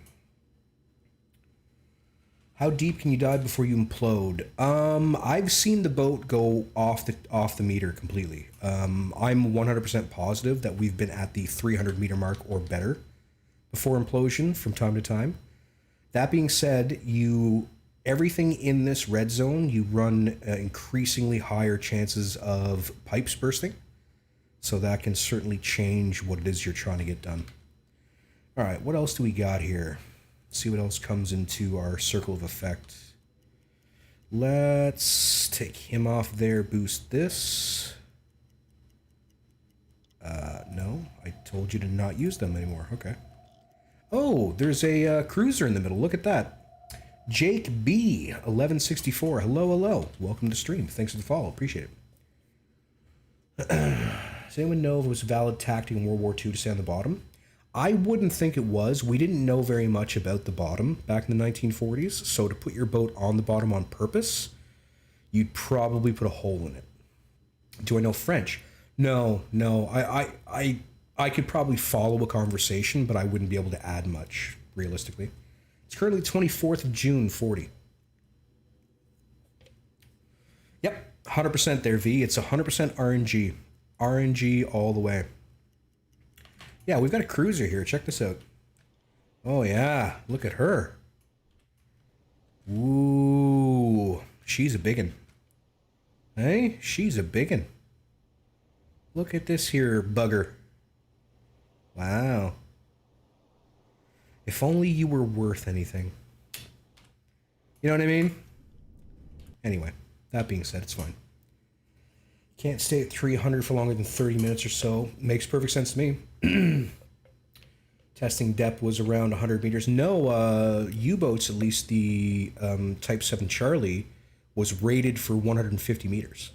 How deep can you dive before you implode? I've seen the boat go off the meter completely. I'm 100% positive that we've been at the 300 meter mark or better before implosion from time to time. That being said, everything in this red zone, you run increasingly higher chances of pipes bursting. So that can certainly change what it is you're trying to get done. All right, what else do we got here? Let's see what else comes into our circle of effect. Let's take him off there, boost this. No, I told you to not use them anymore. Okay. Oh, there's a cruiser in the middle. Look at that. Jake B, 1164. Hello, hello. Welcome to stream. Thanks for the follow. Appreciate it. Does anyone know if it was a valid tactic in World War II to stay on the bottom? I wouldn't think it was. We didn't know very much about the bottom back in the 1940s. So to put your boat on the bottom on purpose, you'd probably put a hole in it. Do I know French? No. I could probably follow a conversation, but I wouldn't be able to add much, realistically. It's currently 24th of June, 40. Yep, 100% there, V. It's 100% RNG. RNG all the way. Yeah, we've got a cruiser here. Check this out. Oh, yeah. Look at her. Ooh. She's a biggin. Hey, she's a biggin. Look at this here bugger. Wow. If only you were worth anything. You know what I mean? Anyway, that being said, it's fine. Can't stay at 300 for longer than 30 minutes or so. Makes perfect sense to me. Testing depth was around 100 meters. No, U-boats, at least the Type 7 Charlie, was rated for 150 meters.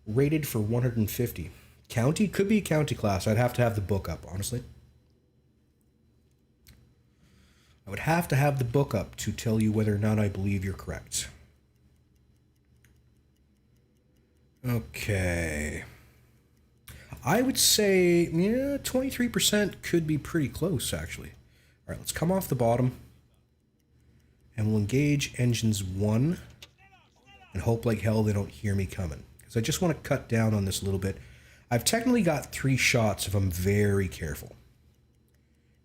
Rated for 150. County? Could be a county class. I'd have to have the book up, honestly. I would have to have the book up to tell you whether or not I believe you're correct. Okay. I would say, yeah, 23% could be pretty close, actually. All right, let's come off the bottom. And we'll engage engines 1. And hope like hell they don't hear me coming. Because I just want to cut down on this a little bit. I've technically got 3 shots if I'm very careful.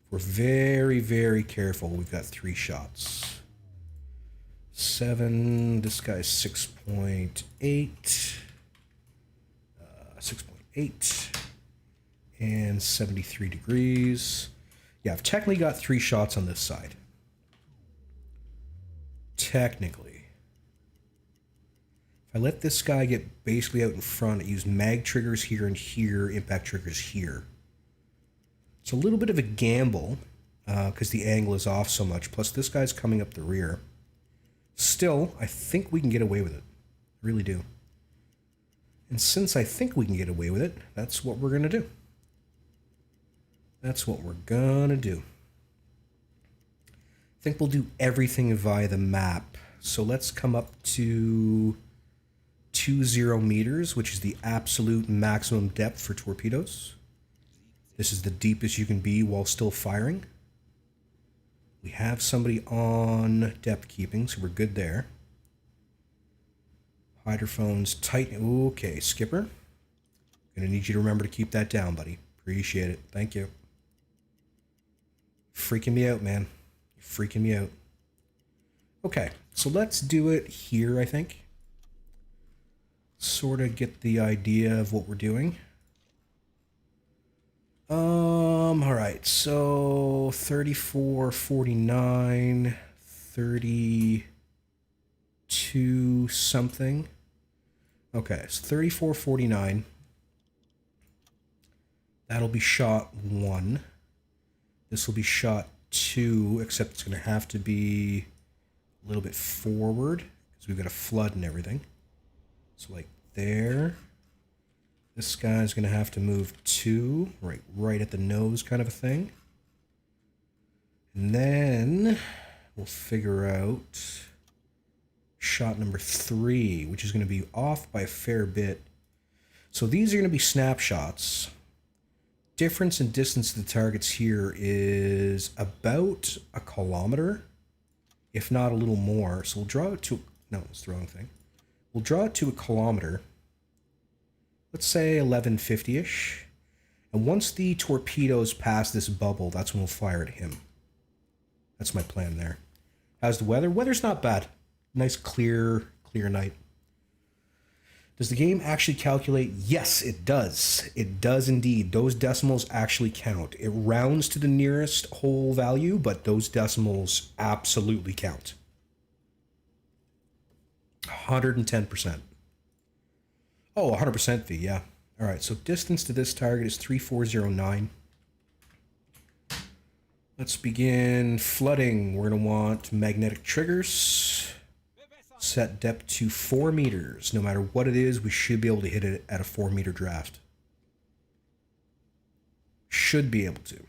If we're very, very careful, we've got 3 shots. 7, this guy's 6.8. 6.8. And 73 degrees. Yeah, I've technically got 3 shots on this side. Technically. I let this guy get basically out in front. I use mag triggers here and here, impact triggers here. It's a little bit of a gamble because the angle is off so much. Plus, this guy's coming up the rear. Still, I think we can get away with it. I really do. And since I think we can get away with it, that's what we're going to do. That's what we're gonna do. I think we'll do everything via the map. So let's come up to 20 meters, which is the absolute maximum depth for torpedoes. This is the deepest you can be while still firing. We have somebody on depth keeping, so we're good there. Hydrophone's tight. Okay, skipper. Gonna need you to remember to keep that down, buddy. Appreciate it. Thank you. Freaking me out, man. You're freaking me out. Okay, so let's do it here, I think. Sort of get the idea of what we're doing. All right, so 34, 49, 32 something. Okay, so 34, 49. That'll be shot 1. This will be shot 2, except it's going to have to be a little bit forward because we've got a flood and everything. So like there. This guy's going to have to move 2, right at the nose kind of a thing. And then we'll figure out shot number 3, which is going to be off by a fair bit. So these are going to be snapshots. Difference in distance to the targets here is about 1 kilometer, if not a little more. So we'll draw it to... No, it's the wrong thing. We'll draw it to 1 kilometer. Let's say 1150-ish. And once the torpedoes pass this bubble, that's when we'll fire at him. That's my plan there. How's the weather? Weather's not bad. Nice, clear night. Does the game actually calculate? Yes, it does. It does indeed. Those decimals actually count. It rounds to the nearest whole value, but those decimals absolutely count. 110%. Oh, 100% V, yeah. All right, so distance to this target is 3409. Let's begin flooding. We're going to want magnetic triggers. Set depth to 4 meters. No matter what it is, we should be able to hit it at a 4-meter draft. Should be able to.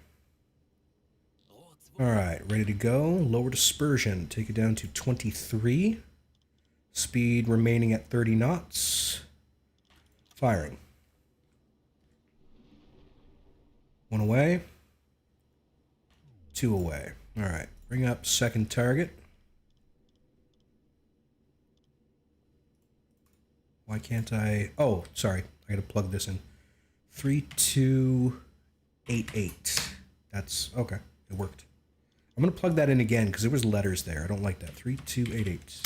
All right, ready to go. Lower dispersion. Take it down to 23. Speed remaining at 30 knots. Firing. 1 away. 2 away. All right, bring up second target. Why can't I? Oh, sorry. I gotta plug this in. 3288. That's okay. It worked. I'm gonna plug that in again because there was letters there. I don't like that. 3288.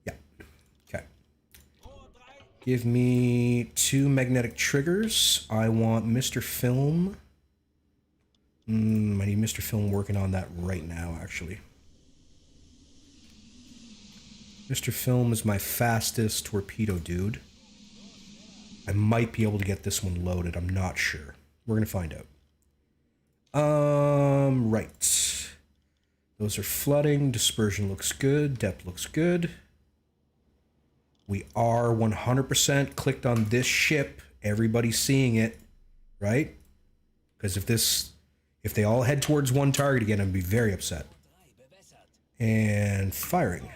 Yeah. Okay. Give me 2 magnetic triggers. I want Mr. Film. I need Mr. Film working on that right now, actually. Mr. Film is my fastest torpedo dude. I might be able to get this one loaded. I'm not sure. We're going to find out. Right. Those are flooding. Dispersion looks good. Depth looks good. We are 100% clicked on this ship. Everybody's seeing it, right? Because if they all head towards one target again, I'd be very upset. And firing.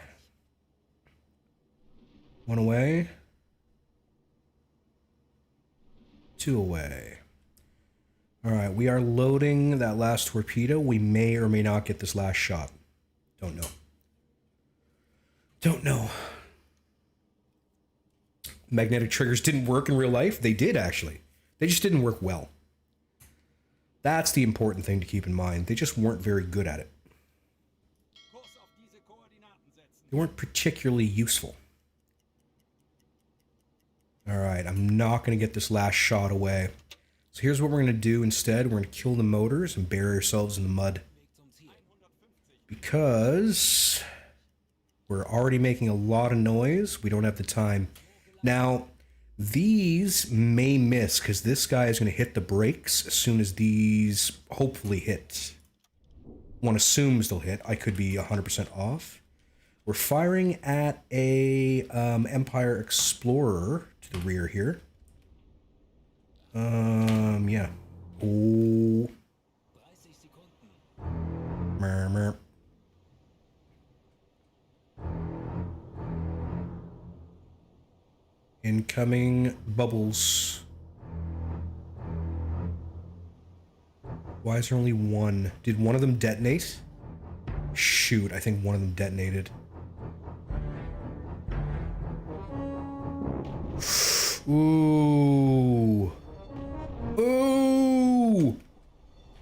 1 away. 2 away. All right, we are loading that last torpedo. We may or may not get this last shot. Don't know. Don't know. Magnetic triggers didn't work in real life. They did, actually. They just didn't work well. That's the important thing to keep in mind. They just weren't very good at it. They weren't particularly useful. All right, I'm not going to get this last shot away. So here's what we're going to do instead. We're going to kill the motors and bury ourselves in the mud. Because we're already making a lot of noise. We don't have the time. Now, these may miss because this guy is going to hit the brakes as soon as these hopefully hit. One assumes they'll hit. I could be 100% off. We're firing at a Empire Explorer to the rear here. Yeah. Oh. Murmur. Incoming bubbles. Why is there only one? Did one of them detonate? Shoot, I think one of them detonated. Ooh. Ooh.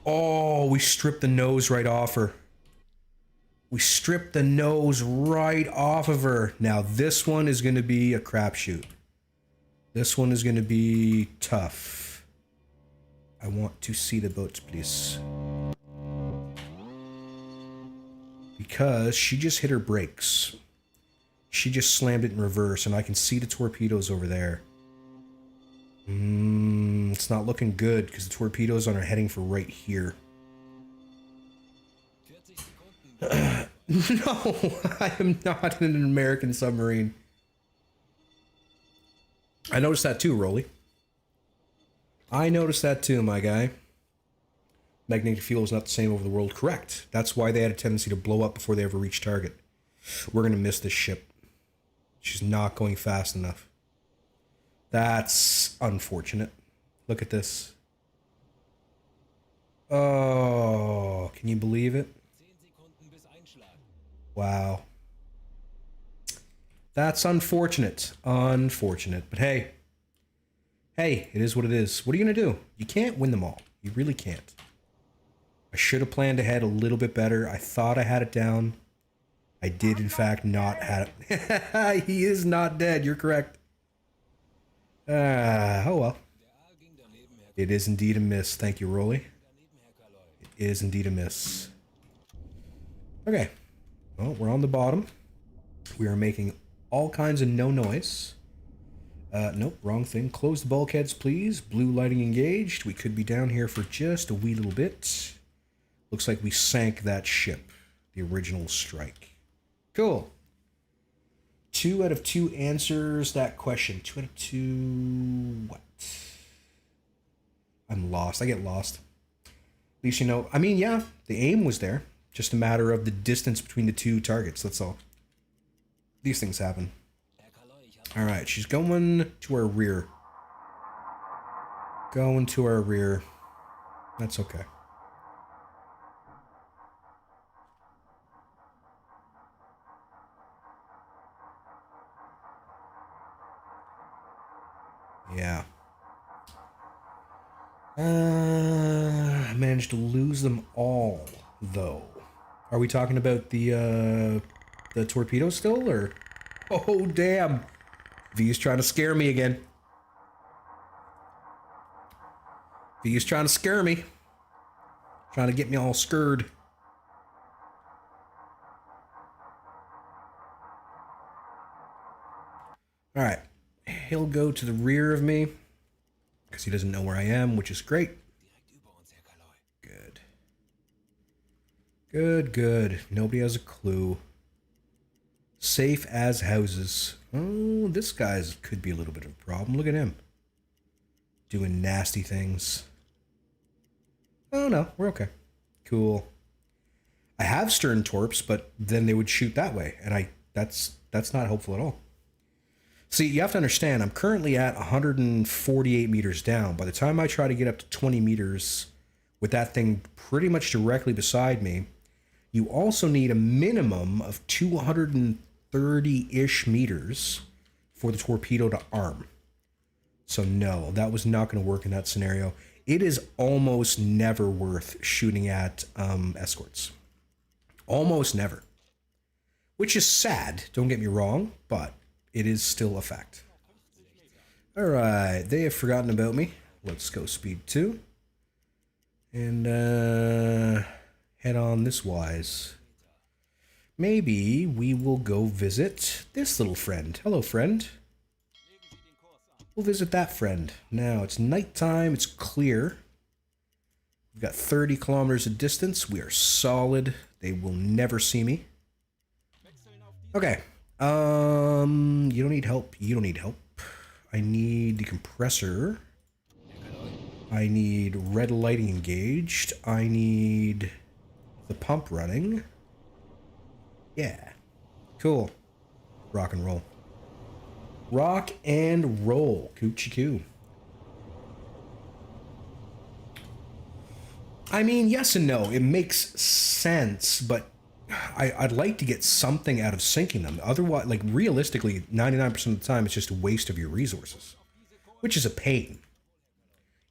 Oh, we stripped the nose right off her. We stripped the nose right off of her. Now this one is going to be a crapshoot. This one is going to be tough. I want to see the boats, please. Because she just hit her brakes. She just slammed it in reverse, and I can see the torpedoes over there. It's not looking good, because the torpedoes are heading for right here. No, I am not in an American submarine. I noticed that too, Rolly. I noticed that too, my guy. Magnetic field is not the same over the world. Correct. That's why they had a tendency to blow up before they ever reach target. We're going to miss this ship. She's not going fast enough. That's unfortunate. Look at this. Oh, can you believe it? Wow. That's unfortunate. Unfortunate. But hey. Hey, it is what it is. What are you going to do? You can't win them all. You really can't. I should have planned ahead a little bit better. I thought I had it down. I did, in fact, not have it. He is not dead. You're correct. Oh well. It is indeed a miss. Thank you, Rolly. It is indeed a miss. Okay. Well, we're on the bottom. We are making all kinds of no noise. Nope, wrong thing. Close the bulkheads, please. Blue lighting engaged. We could be down here for just a wee little bit. Looks like we sank that ship. The original strike. Cool. 2 out of 2 answers that question. 2 out of 2... what? I'm lost. I get lost. At least you know... I mean, yeah, the aim was there. Just a matter of the distance between the 2 targets, that's all. These things happen. Alright, she's going to our rear. Going to our rear. That's okay. Yeah. I managed to lose them all, though. Are we talking about the torpedo still, or? Oh, damn. V's trying to scare me again. V's trying to scare me. Trying to get me all scared. Alright. He'll go to the rear of me. Because he doesn't know where I am, which is great. Good. Good, good. Nobody has a clue. Safe as houses. Oh, this guy's could be a little bit of a problem. Look at him. Doing nasty things. Oh no, we're okay. Cool. I have stern torps, but then they would shoot that way, and that's not helpful at all. See, you have to understand, I'm currently at 148 meters down. By the time I try to get up to 20 meters with that thing pretty much directly beside me, you also need a minimum of 230-ish meters for the torpedo to arm. So no, that was not going to work in that scenario. It is almost never worth shooting at escorts. Almost never. Which is sad, don't get me wrong, but it is still a fact. Alright, they have forgotten about me. Let's go speed 2. And head on this wise. Maybe we will go visit this little friend. Hello, friend. We'll visit that friend. Now, it's nighttime. It's clear. We've got 30 kilometers of distance. We are solid. They will never see me. Okay. You don't need help. You don't need help. I need the compressor. I need red lighting engaged. I need the pump running. Yeah. Cool. Rock and roll. Rock and roll. Coochie coo. I mean, yes and no. It makes sense, but I'd like to get something out of sinking them. Otherwise, like, realistically, 99% of the time, it's just a waste of your resources, which is a pain.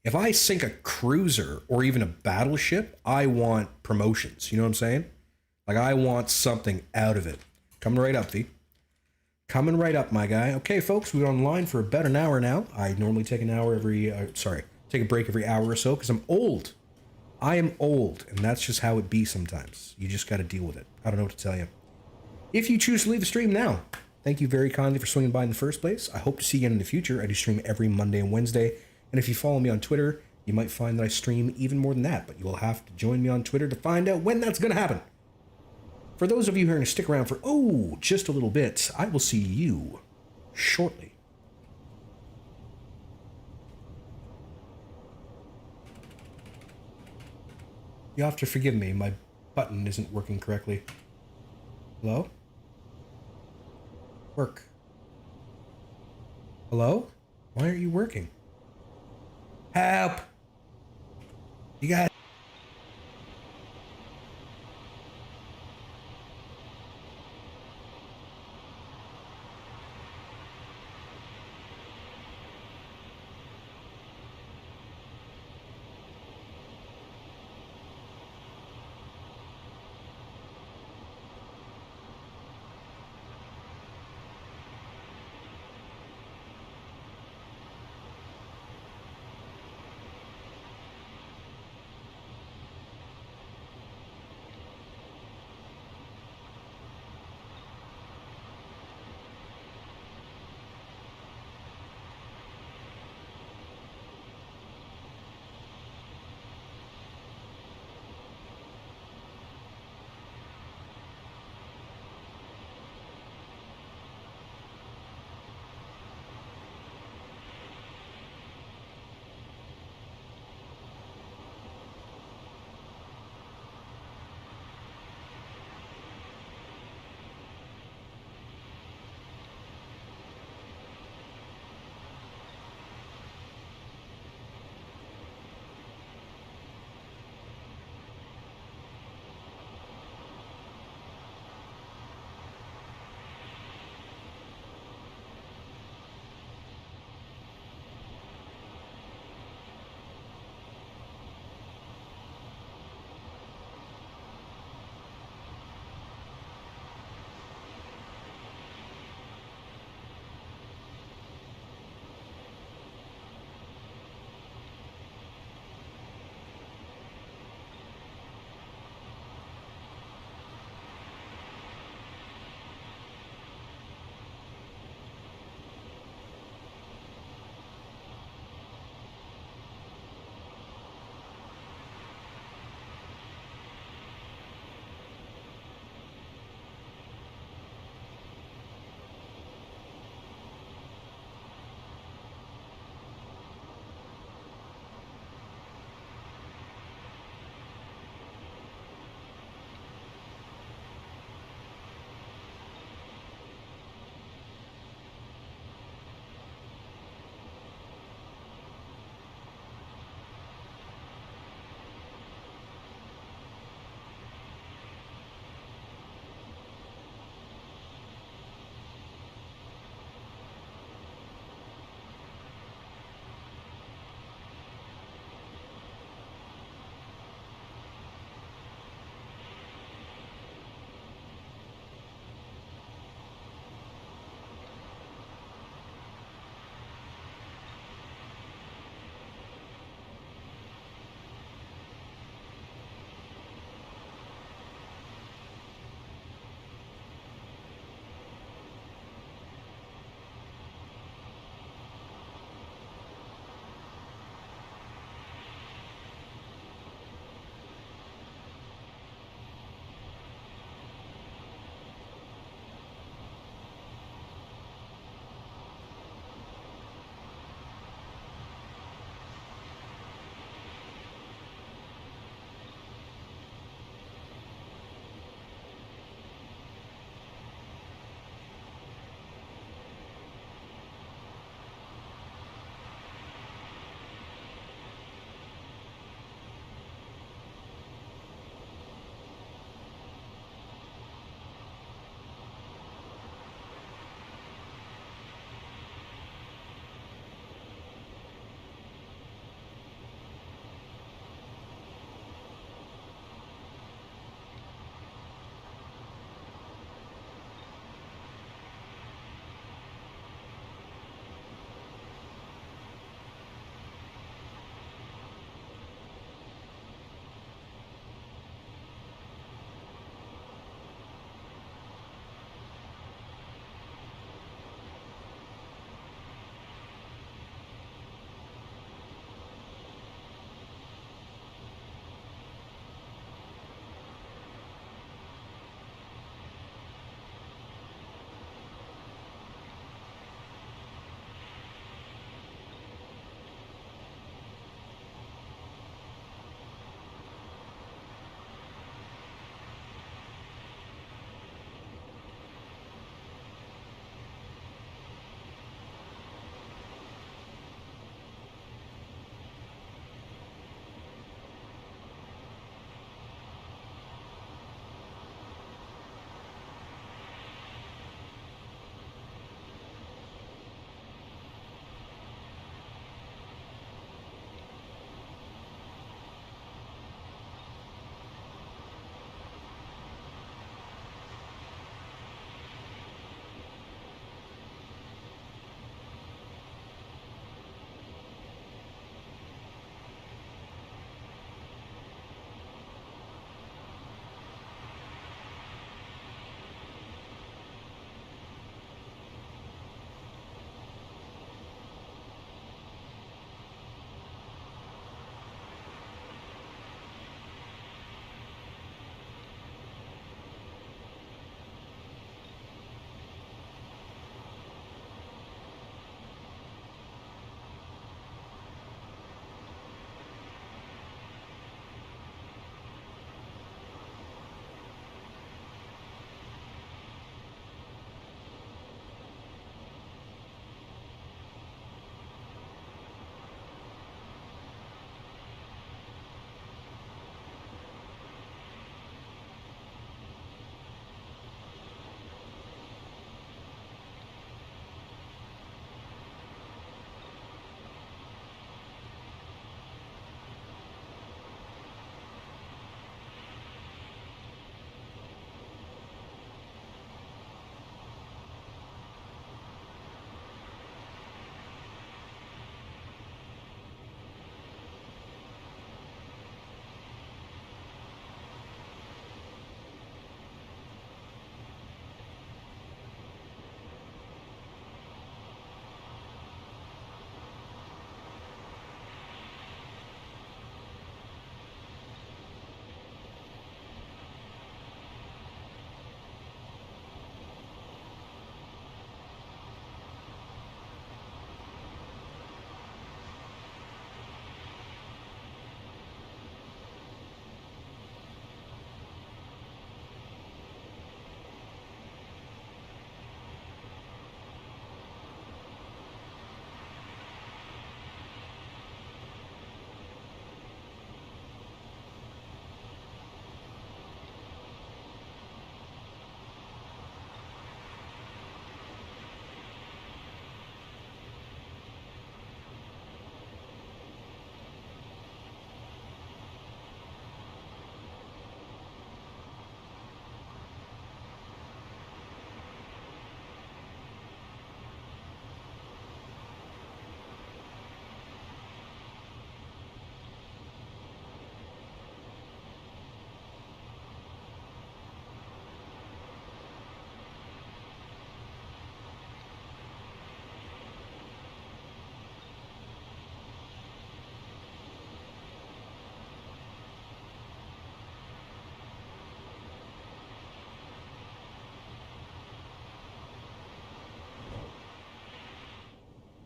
If I sink a cruiser or even a battleship, I want promotions. You know what I'm saying? Like, I want something out of it. Coming right up, V. Coming right up, my guy. Okay, folks, we're online for about an hour now. I normally take an hour take a break every hour or so because I'm old. I am old, and that's just how it be sometimes. You just got to deal with it. I don't know what to tell you. If you choose to leave the stream now, thank you very kindly for swinging by in the first place. I hope to see you again in the future. I do stream every Monday and Wednesday, and if you follow me on Twitter, you might find that I stream even more than that, but you will have to join me on Twitter to find out when that's going to happen. For those of you who are going to stick around for, just a little bit, I will see you shortly. You have to forgive me, my button isn't working correctly. Hello? Work. Hello? Why aren't you working? Help! You guys...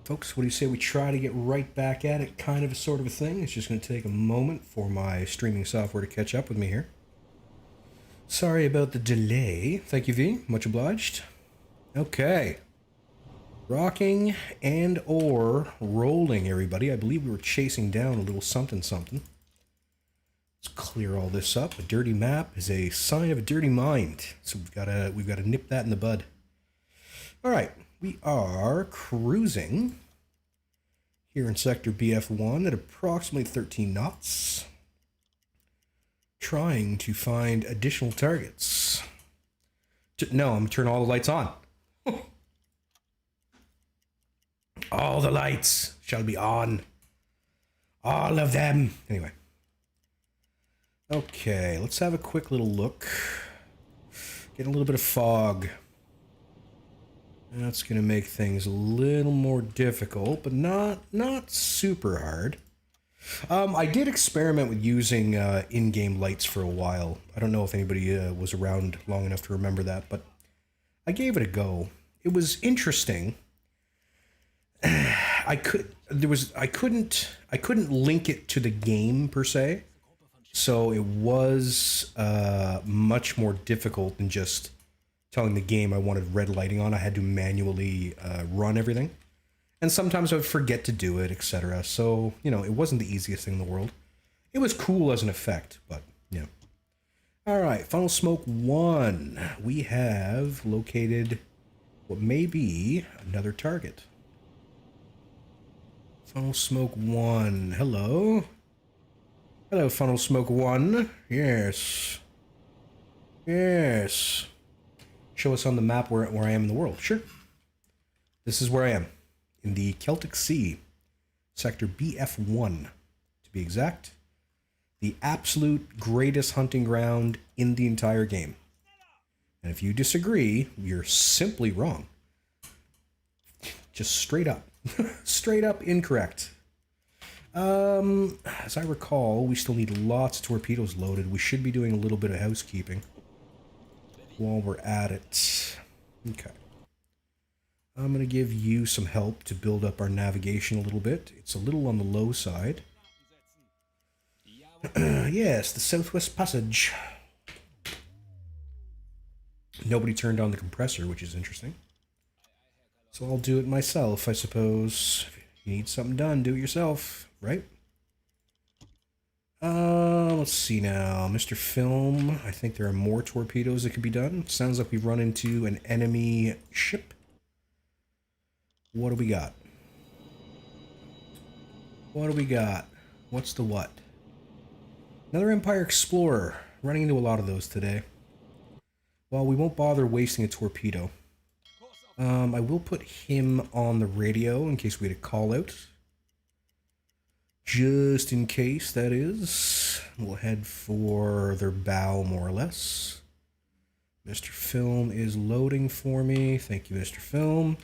folks, what do you say we try to get right back at it? Kind of a sort of a thing. It's just going to take a moment for my streaming software to catch up with me here. Sorry about the delay. Thank you, V. Much obliged. Okay. Rocking and or rolling, everybody. I believe we were chasing down a little something something. Let's clear all this up. A dirty map is a sign of a dirty mind. So we've got to nip that in the bud. All right. We are cruising here in Sector BF1 at approximately 13 knots, trying to find additional targets. No, I'm going to turn all the lights on. All the lights shall be on. All of them. Anyway. Okay, let's have a quick little look. Get a little bit of fog. That's going to make things a little more difficult, but not super hard. I did experiment with using in-game lights for a while. I don't know if anybody was around long enough to remember that, but I gave it a go. It was interesting. I couldn't link it to the game per se, so it was much more difficult than just telling the game I wanted red lighting on. I had to manually run everything. And sometimes I would forget to do it, etc. So, you know, it wasn't the easiest thing in the world. It was cool as an effect, but, yeah. All right, Funnel Smoke 1. We have located what may be another target. Funnel Smoke 1. Hello. Hello, Funnel Smoke 1. Yes. Yes. Show us on the map where I am in the world. Sure. This is where I am. In the Celtic Sea. Sector BF1, to be exact. The absolute greatest hunting ground in the entire game. And if you disagree, you're simply wrong. Just straight up. Straight up incorrect. As I recall, we still need lots of torpedoes loaded. We should be doing a little bit of housekeeping while we're at it. Okay. I'm going to give you some help to build up our navigation a little bit. It's a little on the low side. Yes, the Southwest Passage. Nobody turned on the compressor, which is interesting. So I'll do it myself, I suppose. If you need something done, do it yourself, right? Let's see now. Mr. Film, I think there are more torpedoes that could be done. Sounds like we've run into an enemy ship. What do we got? What do we got? What's the what? Another Empire Explorer. Running into a lot of those today. Well, we won't bother wasting a torpedo. I will put him on the radio in case we had a call out. Just in case, that is. We'll head for their bow, more or less. Mr. Film is loading for me. Thank you, Mr. Film.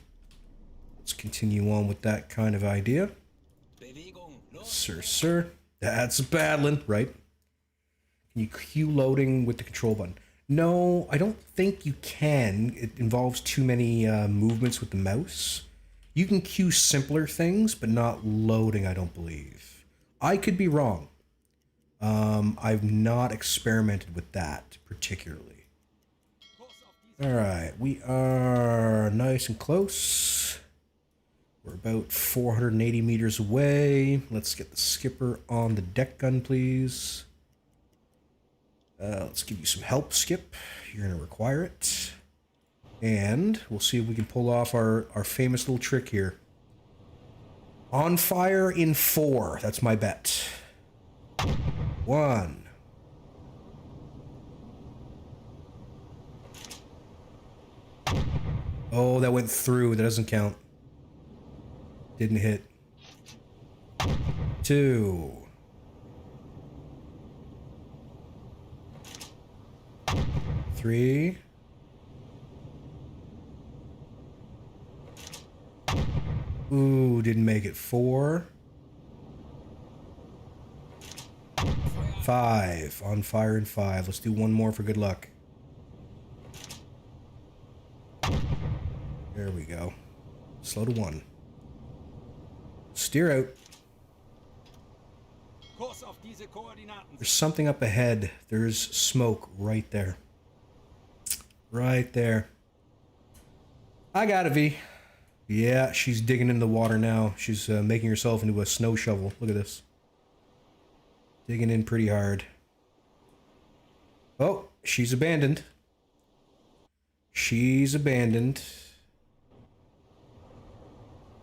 Let's continue on with that kind of idea. Sir. That's battling, right? Can you queue loading with the control button? No, I don't think you can. It involves too many movements with the mouse. You can queue simpler things, but not loading, I don't believe. I could be wrong. I've not experimented with that particularly. Alright, we are nice and close. We're about 480 meters away. Let's get the skipper on the deck gun, please. Let's give you some help, Skip. You're going to require it. And we'll see if we can pull off our famous little trick here. On fire in 4. That's my bet. 1. Oh, that went through. That doesn't count. Didn't hit. 2. 3. Ooh, didn't make it. 4. 5. On fire in 5. Let's do one more for good luck. There we go. Slow to 1. Steer out. Kurs auf diese Koordinaten. There's something up ahead. There's smoke right there. Right there. I got it, V. Yeah, she's digging in the water now. She's making herself into a snow shovel. Look at this. Digging in pretty hard. Oh, she's abandoned. She's abandoned.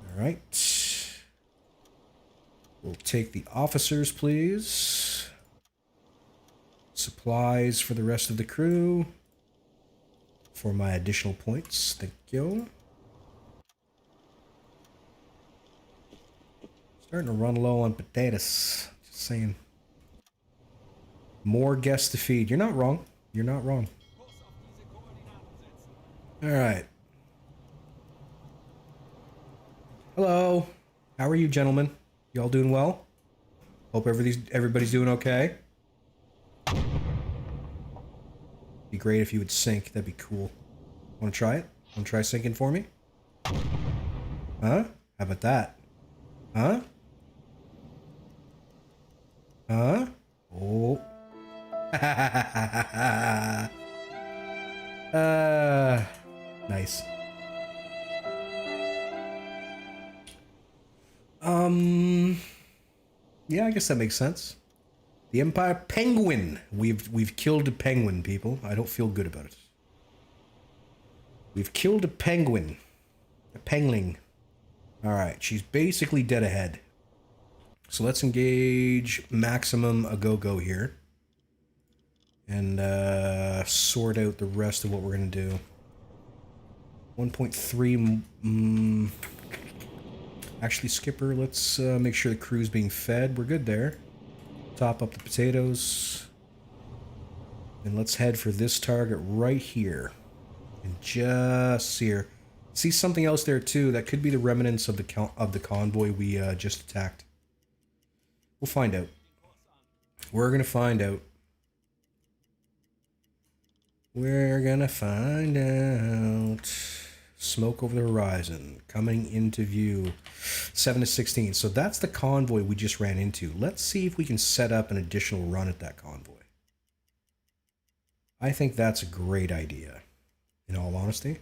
All right. We'll take the officers, please. Supplies for the rest of the crew. For my additional points. Thank you. Starting to run low on potatoes. Just saying. More guests to feed. You're not wrong. You're not wrong. Alright. Hello. How are you, gentlemen? Y'all doing well? Hope everybody's doing okay. Be great if you would sink. That'd be cool. Want to try it? Want to try sinking for me? Huh? How about that? Huh? Huh? Oh. Nice. Yeah, I guess that makes sense. The Empire Penguin. We've killed a penguin, people. I don't feel good about it. We've killed a penguin. A pengling. Alright, she's basically dead ahead. So let's engage maximum a go-go here. And sort out the rest of what we're going to do. 1.3... Actually, Skipper, let's make sure the crew's being fed. We're good there. Top up the potatoes. And let's head for this target right here. And just here. See something else there too. That could be the remnants of the convoy we just attacked. We'll find out. We're gonna find out. We're gonna find out. Smoke over the horizon. Coming into view. 7 to 16. So that's the convoy we just ran into. Let's see if we can set up an additional run at that convoy. I think that's a great idea. In all honesty.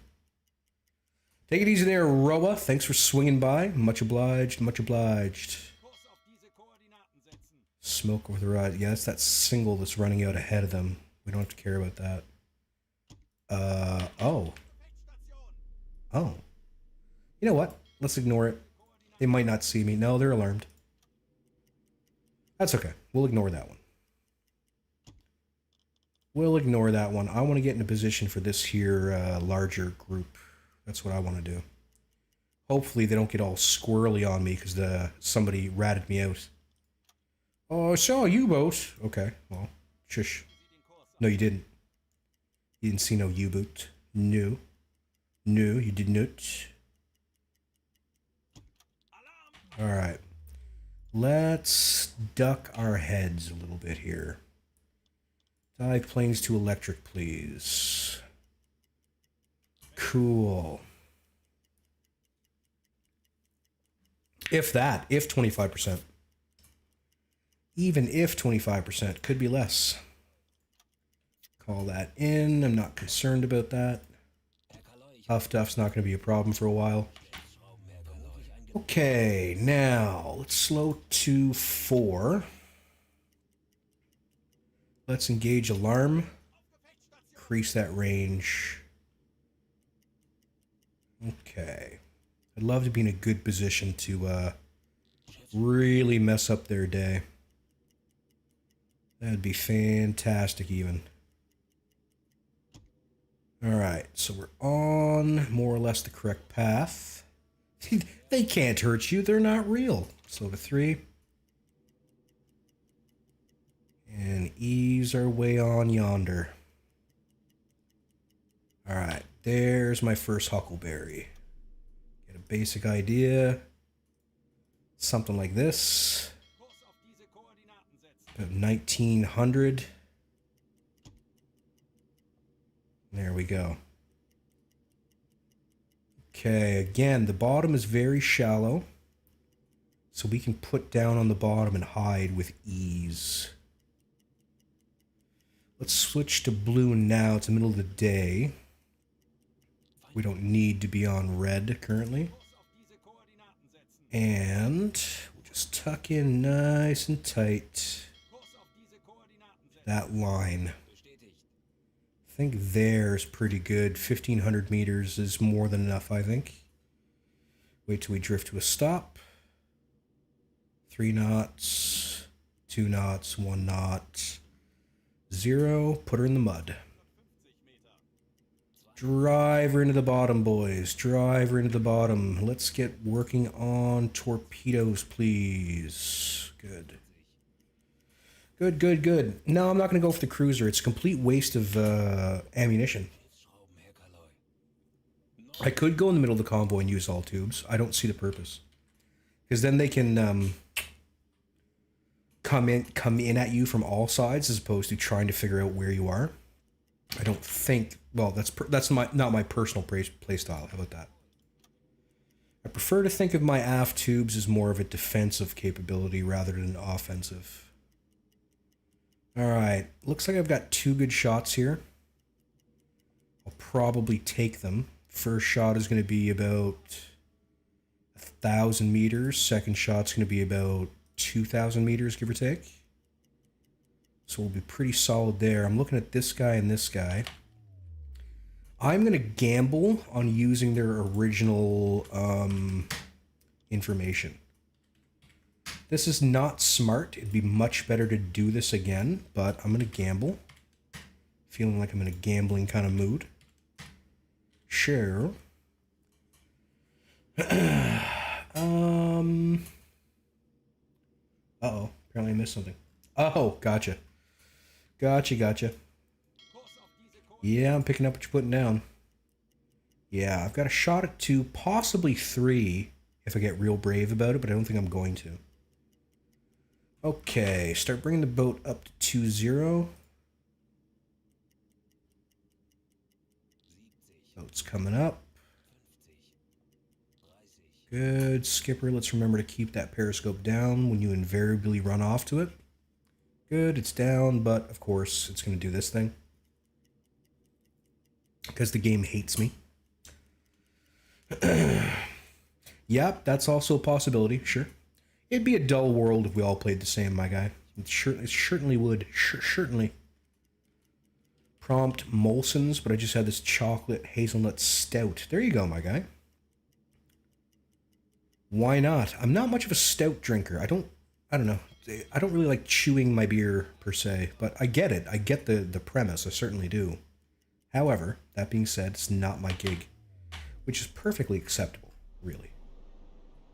Take it easy there, Roa. Thanks for swinging by. Much obliged. Much obliged. Smoke over the horizon. Yeah, that's that single that's running out ahead of them. We don't have to care about that. Oh. Oh. You know what? Let's ignore it. They might not see me. No, they're alarmed. That's okay. We'll ignore that one. We'll ignore that one. I want to get in a position for this here larger group. That's what I want to do. Hopefully they don't get all squirrely on me because somebody ratted me out. Oh, I saw a U-boat. Okay, well, shush. No, you didn't. You didn't see no U-boat. No. No, you did not. Alright. Let's duck our heads a little bit here. Dive planes to electric, please. Cool. If that, if 25%. Even if 25%, could be less. Call that in. I'm not concerned about that. Huff Duff's not going to be a problem for a while. Okay, now let's slow to 4. Let's engage alarm. Increase that range. Okay. I'd love to be in a good position to really mess up their day. That'd be fantastic even. Alright, so we're on more or less the correct path. They can't hurt you, they're not real. Slow to 3. And ease our way on yonder. Alright, there's my first huckleberry. Get a basic idea. Something like this. About 1900. There we go. Okay, again, the bottom is very shallow. So we can put down on the bottom and hide with ease. Let's switch to blue now. It's the middle of the day. We don't need to be on red currently. And we'll just tuck in nice and tight that line. I think there's pretty good. 1,500 meters is more than enough, I think. Wait till we drift to a stop. 3 knots, 2 knots, 1 knot, 0. Put her in the mud. Drive her into the bottom, boys. Drive her into the bottom. Let's get working on torpedoes, please. Good. Good, good, good. No, I'm not going to go for the cruiser. It's a complete waste of ammunition. I could go in the middle of the convoy and use all tubes. I don't see the purpose. Because then they can come in at you from all sides as opposed to trying to figure out where you are. I don't think... Well, that's not my personal play style. How about that? I prefer to think of my aft tubes as more of a defensive capability rather than offensive. Alright, looks like I've got 2 good shots here. I'll probably take them. First shot is going to be about 1,000 meters. Second shot's going to be about 2,000 meters, give or take. So we'll be pretty solid there. I'm looking at this guy and this guy. I'm going to gamble on using their original information. This is not smart. It'd be much better to do this again, but I'm going to gamble. Feeling like I'm in a gambling kind of mood. Sure. Uh-oh. Apparently I missed something. Oh, gotcha. Gotcha. Yeah, I'm picking up what you're putting down. Yeah, I've got a shot at 2, possibly 3, if I get real brave about it, but I don't think I'm going to. Okay, start bringing the boat up to 2-0. Boat's coming up. Good, skipper. Let's remember to keep that periscope down when you invariably run off to it. Good, it's down, but of course it's going to do this thing. Because the game hates me. Yep, that's also a possibility, sure. It'd be a dull world if we all played the same, my guy. It certainly would. Certainly. Prompt Molson's, but I just had this chocolate hazelnut stout. There you go, my guy. Why not? I'm not much of a stout drinker. I don't know. I don't really like chewing my beer, per se, but I get it. I get the premise. I certainly do. However, that being said, it's not my gig, which is perfectly acceptable, really.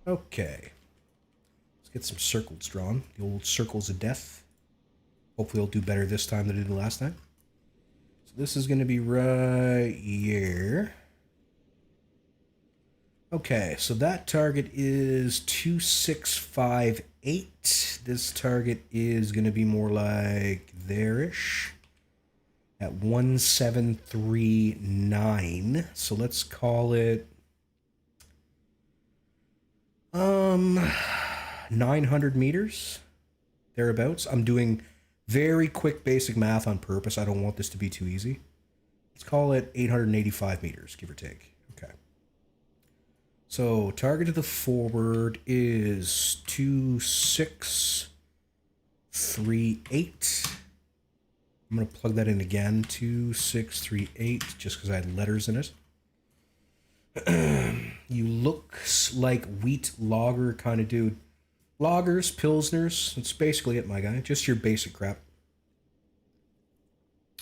Okay. Let's get some circles drawn. The old circles of death. Hopefully it'll do better this time than it did last time. So this is going to be right here. Okay, so that target is 2658. This target is going to be more like there-ish. At 1739. So let's call it 900 meters. Thereabouts. I'm doing very quick basic math on purpose. I don't want this to be too easy. Let's call it 885 meters, give or take. Okay. So target to the forward is 2638. I'm going to plug that in again, 2638, just because I had letters in it. You look like wheat lager kind of dude. Lagers, pilsners, that's basically it, my guy. Just your basic crap.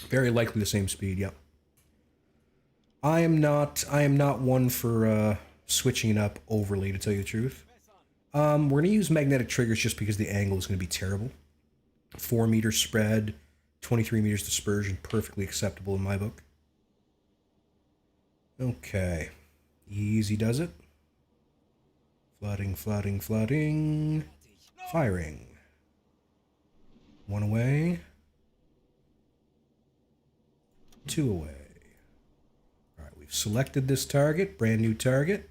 Very likely the same speed, yep. I am not one for switching it up overly, to tell you the truth. We're going to use magnetic triggers just because the angle is going to be terrible. 4 meter spread. 23 meters dispersion, perfectly acceptable in my book. Okay. Easy does it. Flooding. Firing. 1 away. 2 away. Alright, we've selected this target, brand new target.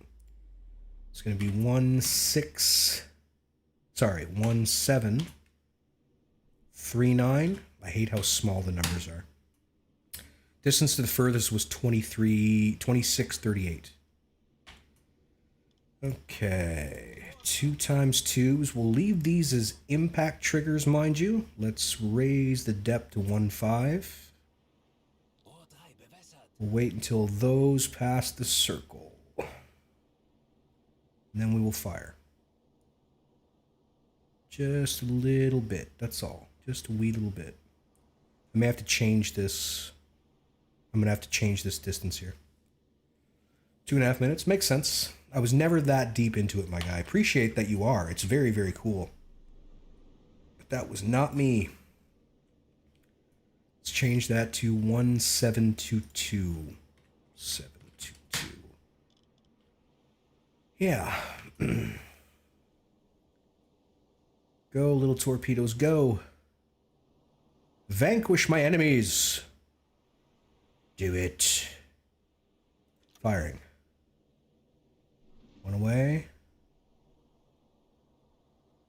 It's going to be 16 Sorry, 1739. I hate how small the numbers are. Distance to the furthest was 2638. Okay, 2 times 2s. We'll leave these as impact triggers, mind you. Let's raise the depth to 1.5. We'll wait until those pass the circle. And then we will fire. Just a little bit, that's all. Just a wee little bit. I may have to change this. I'm going to have to change this distance here. 2.5 minutes. Makes sense. I was never that deep into it, my guy. I appreciate that you are. It's very, very cool. But that was not me. Let's change that to 1722. 722. Yeah. Go, little torpedoes, go. Vanquish my enemies. Do it. Firing. 1 away.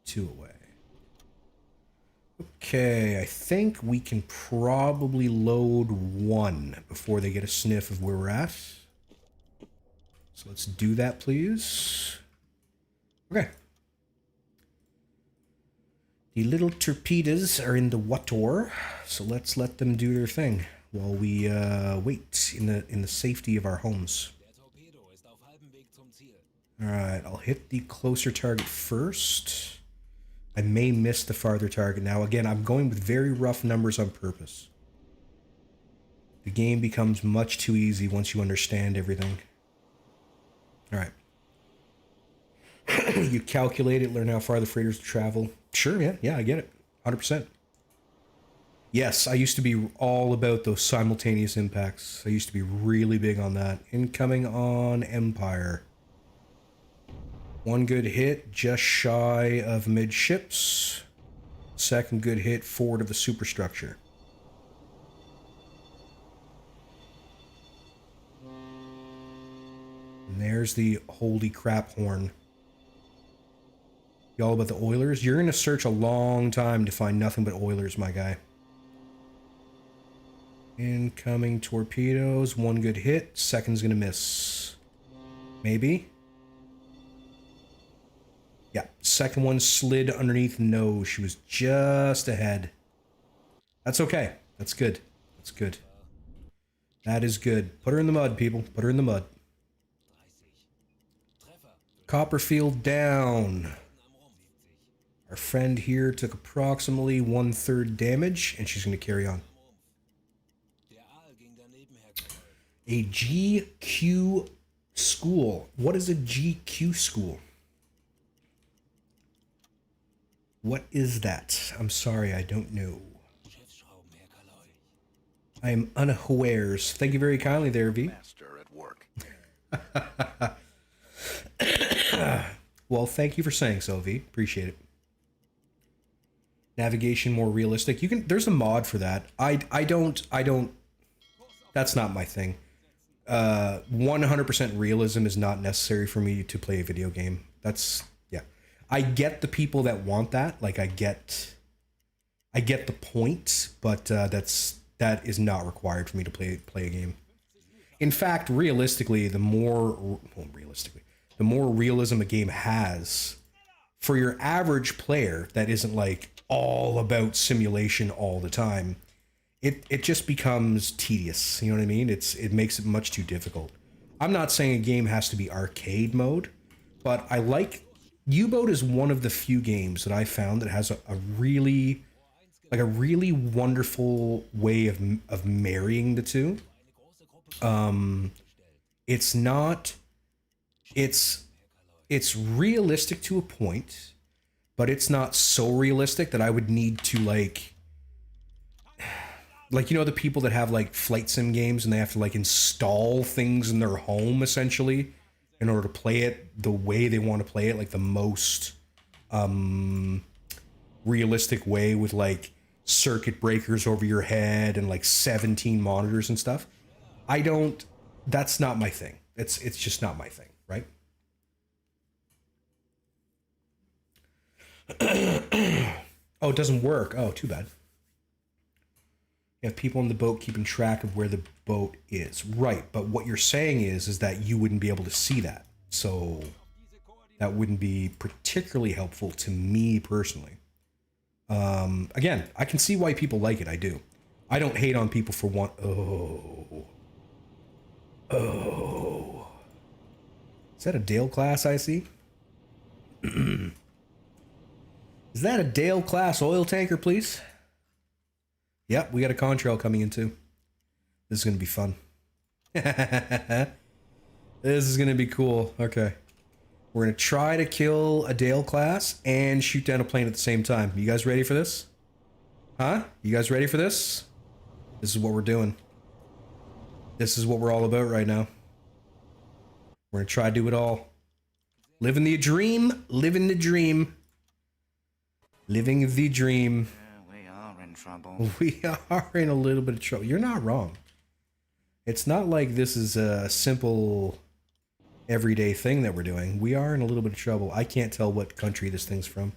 2 away. Okay, I think we can probably load 1 before they get a sniff of where we're at. So let's do that, please. Okay. The little torpedoes are in the water, so let's let them do their thing while we wait in the safety of our homes. Alright, I'll hit the closer target first. I may miss the farther target. Now, again, I'm going with very rough numbers on purpose. The game becomes much too easy once you understand everything. Alright. You calculate it, learn how far the freighters travel. Sure, yeah, I get it. 100%. Yes, I used to be all about those simultaneous impacts. I used to be really big on that. Incoming on Empire. 1 good hit, just shy of midships. 2nd good hit, forward of the superstructure. And there's the holy crap horn. You all about the Oilers? You're going to search a long time to find nothing but Oilers, my guy. Incoming torpedoes. 1 good hit. 2nd's going to miss. Maybe. Yeah. 2nd one slid underneath the nose. She was just ahead. That's okay. That's good. That's good. That is good. Put her in the mud, people. Put her in the mud. Copperfield down. Our friend here took approximately 1/3 damage, and she's going to carry on. A GQ school. What is a GQ school? What is that? I'm sorry, I don't know. I am unawares. Thank you very kindly there, V. Master at work. Well, thank you for saying so, V. Appreciate it. Navigation more realistic. You can. There's a mod for that. I don't. That's not my thing. 100% realism is not necessary for me to play a video game. That's, yeah. I get the people that want that. Like, I get the point, but that is not required for me to play a game. In fact, realistically, the more realism a game has, for your average player that isn't like all about simulation all the time, it just becomes tedious. You know what I mean? It makes it much too difficult. I'm not saying a game has to be arcade mode, but I like Uboat is one of the few games that I found that has a really wonderful way of marrying the two. It's realistic to a point, but it's not so realistic that I would need to like you know, the people that have like flight sim games and they have to like install things in their home essentially in order to play it the way they want to play it, like the most realistic way with like circuit breakers over your head and like 17 monitors and stuff. That's not my thing. It's just not my thing, right? Oh, it doesn't work. Oh, too bad. You have people on the boat keeping track of where the boat is. Right, but what you're saying is that you wouldn't be able to see that. So that wouldn't be particularly helpful to me personally. Again, I can see why people like it. I do. I don't hate on people for one. Oh. Is that a Dale class I see? Is that a Dale class oil tanker, please? Yep, we got a contrail coming in too. This is going to be fun. This is going to be cool. Okay. We're going to try to kill a Dale class and shoot down a plane at the same time. You guys ready for this? Huh? You guys ready for this? This is what we're doing. This is what we're all about right now. We're going to try to do it all. Living the dream. Living the dream. Living the dream. We are in trouble. We are in a little bit of trouble. You're not wrong. It's not like this is a simple everyday thing that we're doing. We are in a little bit of trouble. I can't tell what country this thing's from.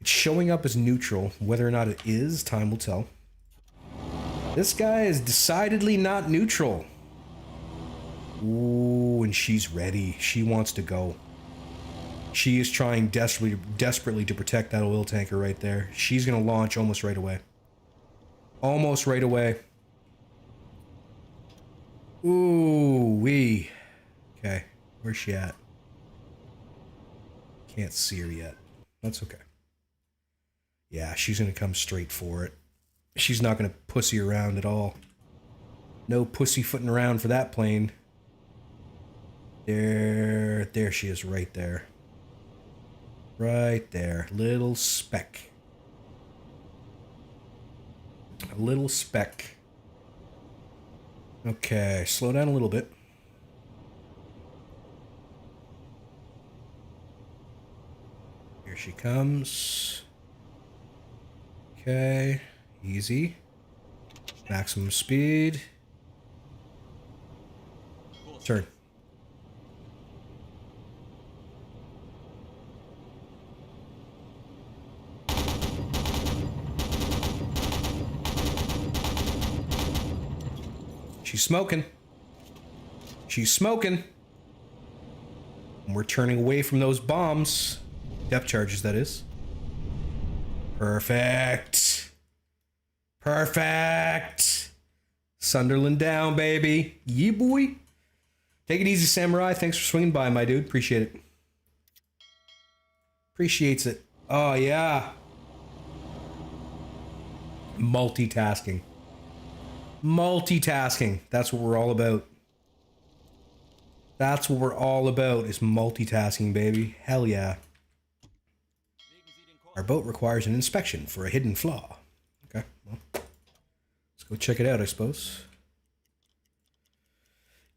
It's showing up as neutral. Whether or not it is, time will tell. This guy is decidedly not neutral. Ooh, and she's ready. She wants to go. She is trying desperately to protect that oil tanker right there. She's going to launch almost right away. Almost right away. Ooh, wee. Okay, where's she at? Can't see her yet. That's okay. Yeah, she's going to come straight for it. She's not going to pussy around at all. No pussyfooting around for that plane. There she is right there. Right there. Little speck. A little speck. Okay, slow down a little bit. Here she comes. Okay, easy. Maximum speed. Turn. She's smoking. She's smoking. And we're turning away from those bombs. Depth charges, that is. Perfect. Perfect. Sunderland down, baby. Yeah, boy. Take it easy, Samurai. Thanks for swinging by, my dude. Appreciate it. Appreciates it. Oh, yeah. Multitasking. Multitasking. That's what we're all about. That's what we're all about, is multitasking, baby. Hell yeah. Our boat requires an inspection for a hidden flaw. Okay, well, let's go check it out, I suppose.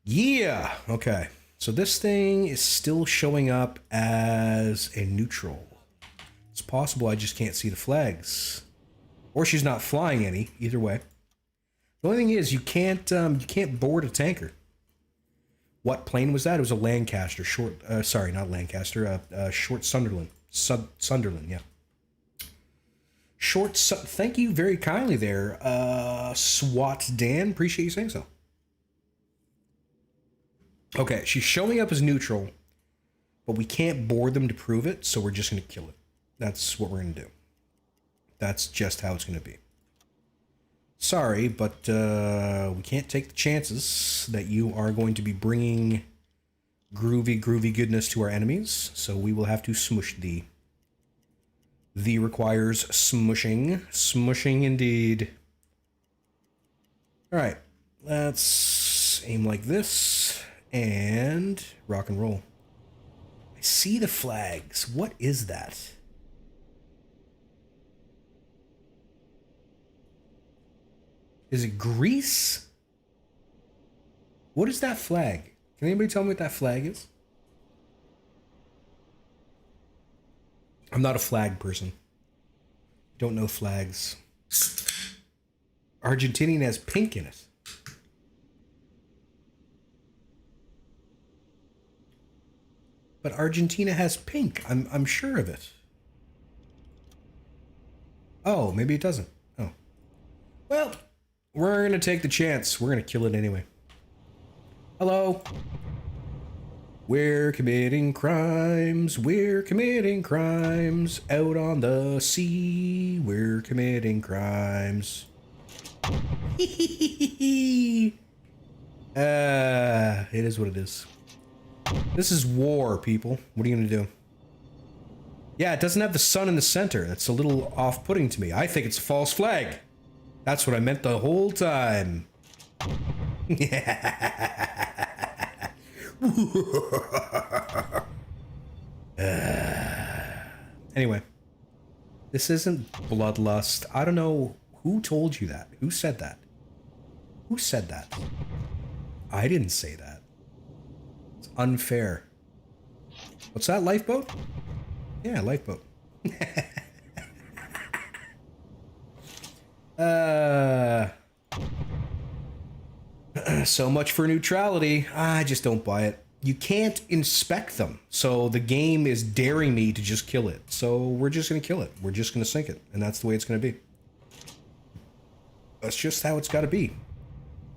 Yeah! Okay, so this thing is still showing up as a neutral. It's possible I just can't see the flags. Or she's not flying any, either way. The only thing is, you can't board a tanker. What plane was that? It was a Lancaster, sorry, not Lancaster, short Sunderland. Sunderland, yeah. Thank you very kindly there, SWAT Dan. Appreciate you saying so. Okay, she's showing up as neutral, but we can't board them to prove it, so we're just going to kill it. That's what we're going to do. That's just how it's going to be. Sorry, but we can't take the chances that you are going to be bringing groovy goodness to our enemies, so we will have to smush thee. Thee requires smushing. Smushing indeed. Alright, let's aim like this and rock and roll. I see the flags. What is that? Is it Greece? What is that flag? Can anybody tell me what that flag is? I'm not a flag person. Don't know flags. Argentinian has pink in it. But Argentina has pink. I'm sure of it. Oh, maybe it doesn't. Oh. Well, we're gonna take the chance. We're gonna kill it anyway. Hello. We're committing crimes. We're committing crimes. Out on the sea. We're committing crimes. It is what it is. This is war, people. What are you gonna do? Yeah, it doesn't have the sun in the center. That's a little off-putting to me. I think it's a false flag. That's what I meant the whole time. Anyway, this isn't bloodlust. I don't know who told you that. Who said that? Who said that? I didn't say that. It's unfair. What's that, lifeboat? Yeah, lifeboat. So much for neutrality. I just don't buy it. You can't inspect them. So the game is daring me to just kill it. So we're just going to kill it. We're just going to sink it. And that's the way it's going to be. That's just how it's got to be.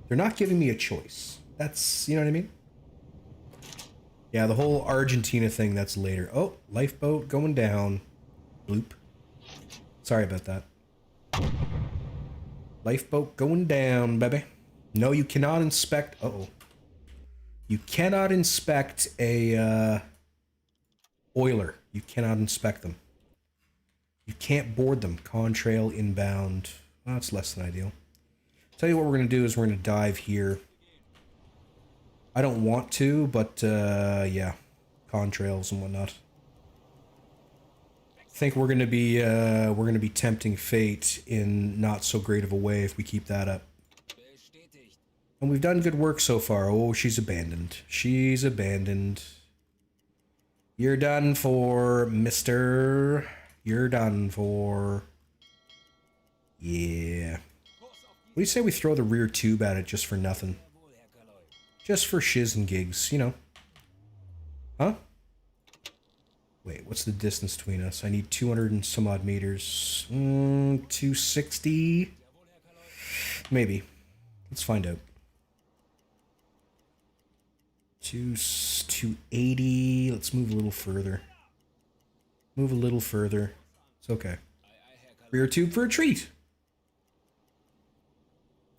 They're not giving me a choice. That's, you know what I mean? Yeah, the whole Argentina thing, that's later. Oh, lifeboat going down. Bloop. Sorry about that. Lifeboat going down, baby. No, you cannot inspect... Uh-oh. You cannot inspect a, oiler. You cannot inspect them. You can't board them. Contrail inbound. Well, that's less than ideal. Tell you what we're going to do is we're going to dive here. I don't want to, but, yeah. Contrails and whatnot. I think we're going to be tempting fate in not so great of a way if we keep that up. And we've done good work so far. Oh, she's abandoned. She's abandoned. You're done for, mister. You're done for. Yeah. What do you say we throw the rear tube at it just for nothing? Just for shiz and gigs, you know. Huh? Wait, what's the distance between us? I need 200 and some odd meters. 260? Maybe. Let's find out. 280. Let's move a little further. Move a little further. It's okay. Rear tube for a treat.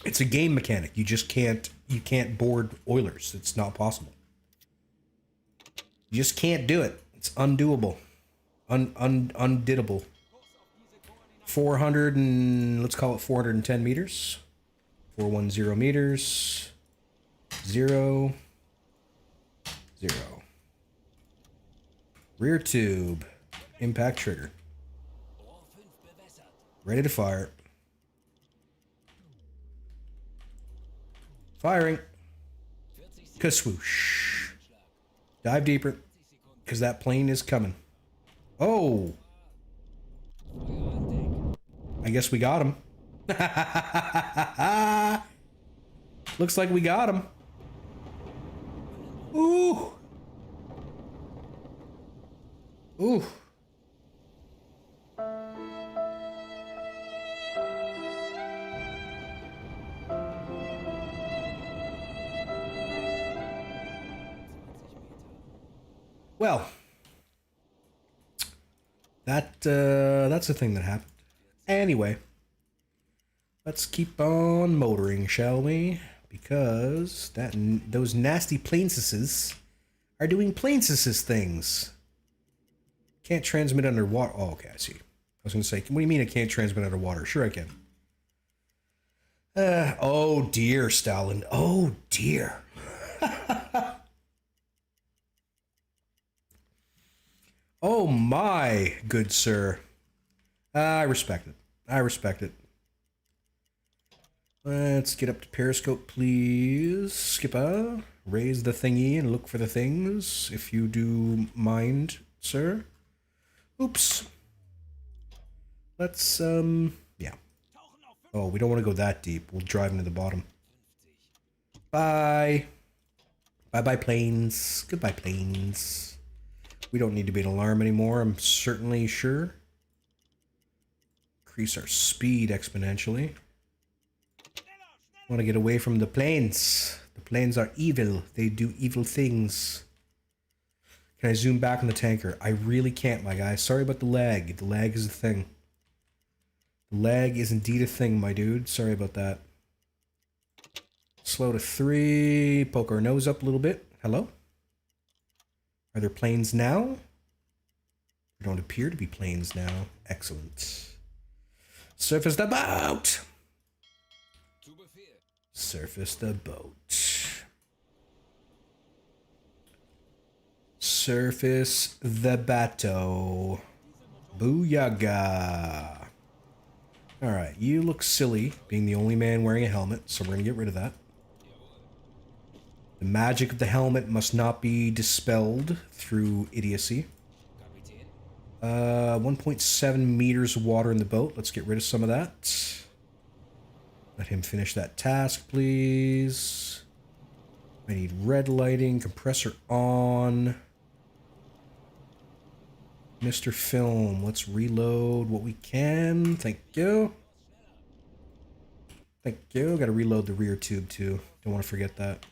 It's a game mechanic. You just can't board oilers. It's not possible. You just can't do it. It's undoable. Undiddable. 400 and let's call it 410 meters. 410 meters. 0. Rear tube. Impact trigger. Ready to fire. Firing. Kaswoosh. Dive deeper. Because that plane is coming. Oh. I guess we got him. Looks like we got him. Ooh. Ooh. Well, that's a thing that happened. Anyway, let's keep on motoring, shall we? Because those nasty planesses are doing planesses things. Can't transmit underwater. Oh, okay, I see. I was going to say, what do you mean I can't transmit underwater? Sure I can. Oh dear, Stalin. Oh dear. Oh my, good sir. I respect it. I respect it. Let's get up to Periscope, please. Skipper, raise the thingy and look for the things, if you do mind, sir. Oops. Let's, yeah. Oh, we don't want to go that deep. We'll drive into the bottom. Bye. Bye-bye, planes. Goodbye, planes. We don't need to be an alarm anymore, I'm certainly sure. Increase our speed exponentially. Want to get away from the planes. The planes are evil. They do evil things. Can I zoom back on the tanker? I really can't, my guy. Sorry about the lag. The lag is a thing. The lag is indeed a thing, my dude. Sorry about that. Slow to 3. Poke our nose up a little bit. Hello? Are there planes now? There don't appear to be planes now. Excellent. Surface the boat! Surface the boat. Surface the bateau. Booyaga. Alright, you look silly being the only man wearing a helmet, so we're going to get rid of that. The magic of the helmet must not be dispelled through idiocy. 1.7 meters of water in the boat. Let's get rid of some of that. Let him finish that task, please. I need red lighting, compressor on. Mr. Film, let's reload what we can. Thank you. Thank you. Gotta reload the rear tube too. Don't want to forget that.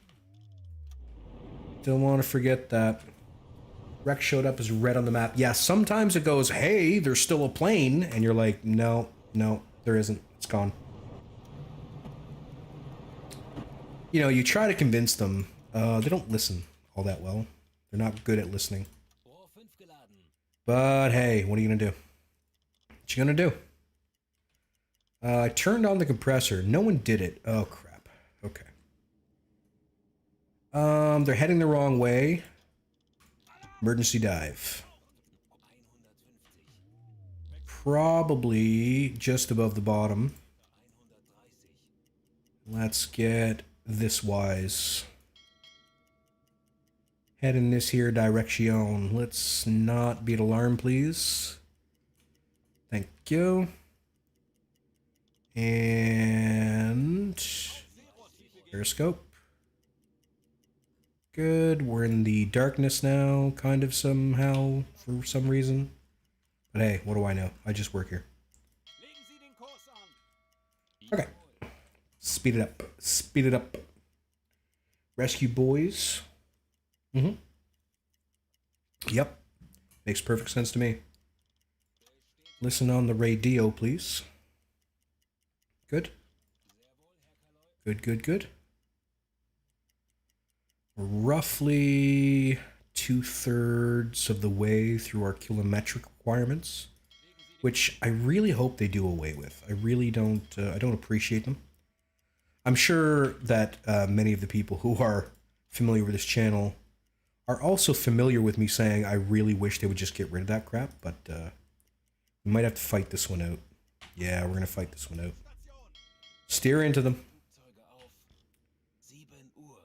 Don't want to forget that. Wreck showed up as red on the map. Yeah, sometimes it goes, hey, there's still a plane. And you're like, no, no, there isn't. It's gone. You know, you try to convince them. They don't listen all that well. They're not good at listening. But hey, what are you going to do? What you going to do? I turned on the compressor. No one did it. Oh, crap. Okay. They're heading the wrong way. Emergency dive. Probably just above the bottom. Let's get this wise. Head in this here direction. Let's not be an alarm, please. Thank you. And periscope. Good. We're in the darkness now, kind of somehow, for some reason. But hey, what do I know? I just work here. Okay. Speed it up. Speed it up. Rescue boys. Mm-hmm. Yep. Makes perfect sense to me. Listen on the radio, please. Good. Good, good, good. We're roughly 2/3 of the way through our kilometric requirements, which I really hope they do away with. I really don't. I don't appreciate them. I'm sure that many of the people who are familiar with this channel are also familiar with me saying I really wish they would just get rid of that crap, but we might have to fight this one out. Yeah, we're gonna fight this one out. Steer into them.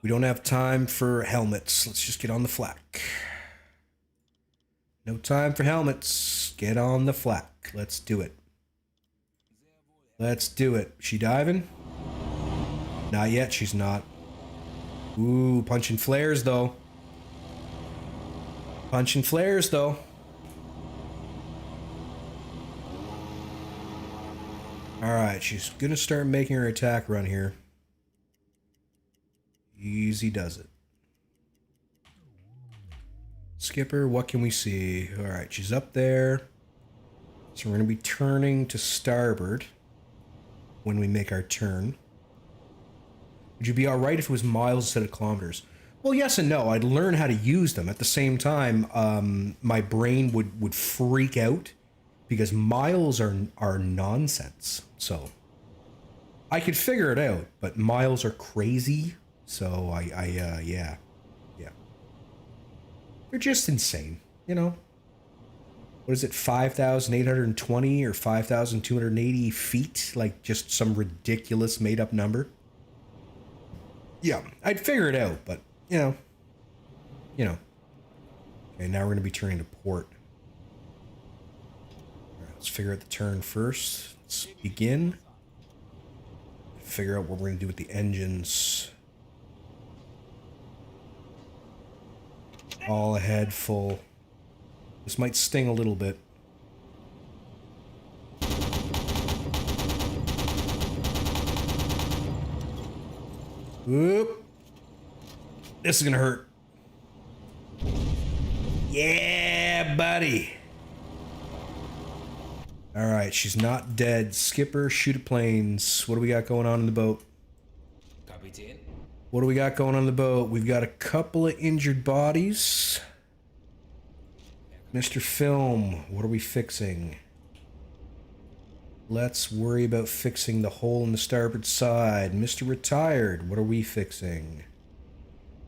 We don't have time for helmets. Let's just get on the flak. No time for helmets. Get on the flak. Let's do it. Let's do it. She diving? Not yet, she's not. Ooh, punching flares though. Punching flares though. Alright, she's gonna start making her attack run here. Easy does it. Skipper, what can we see? Alright, she's up there. So we're going to be turning to starboard when we make our turn. Would you be alright if it was miles instead of kilometers? Well, yes and no. I'd learn how to use them. At the same time, my brain would freak out because miles are nonsense. So I could figure it out, but miles are crazy. So yeah. They're just insane, you know? What is it, 5,820 or 5,280 feet? Like, just some ridiculous made-up number? Yeah, I'd figure it out, but, you know. Okay, now we're going to be turning to port. All right, let's figure out the turn first. Let's begin. Figure out what we're going to do with the engines. All ahead, full. This might sting a little bit. Whoop. This is gonna hurt. Yeah, buddy. All right, she's not dead. Skipper, shoot at planes. What do we got going on in the boat? Kapitän? What do we got going on in the boat? We've got a couple of injured bodies. Mr. Film, what are we fixing? Let's worry about fixing the hole in the starboard side. Mr. Retired, what are we fixing?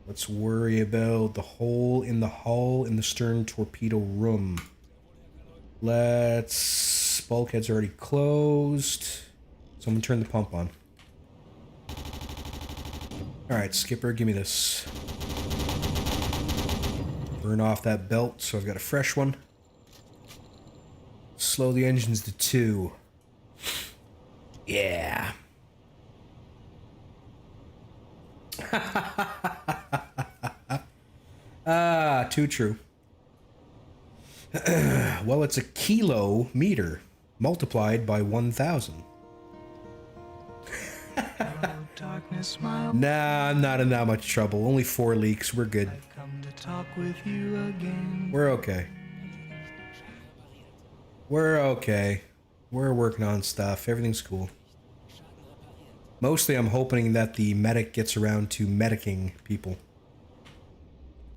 Let's worry about the hole in the hull in the stern torpedo room. Let's... Bulkhead's already closed. Someone turn the pump on. Alright, Skipper, give me this. Burn off that belt so I've got a fresh one. Slow the engines to 2. Yeah. Ah, too true. Well, it's a kilometer multiplied by 1,000. Nah, I'm not in that much trouble. Only 4 leaks. We're good. We're okay. We're okay. We're working on stuff. Everything's cool. Mostly I'm hoping that the medic gets around to medicing people.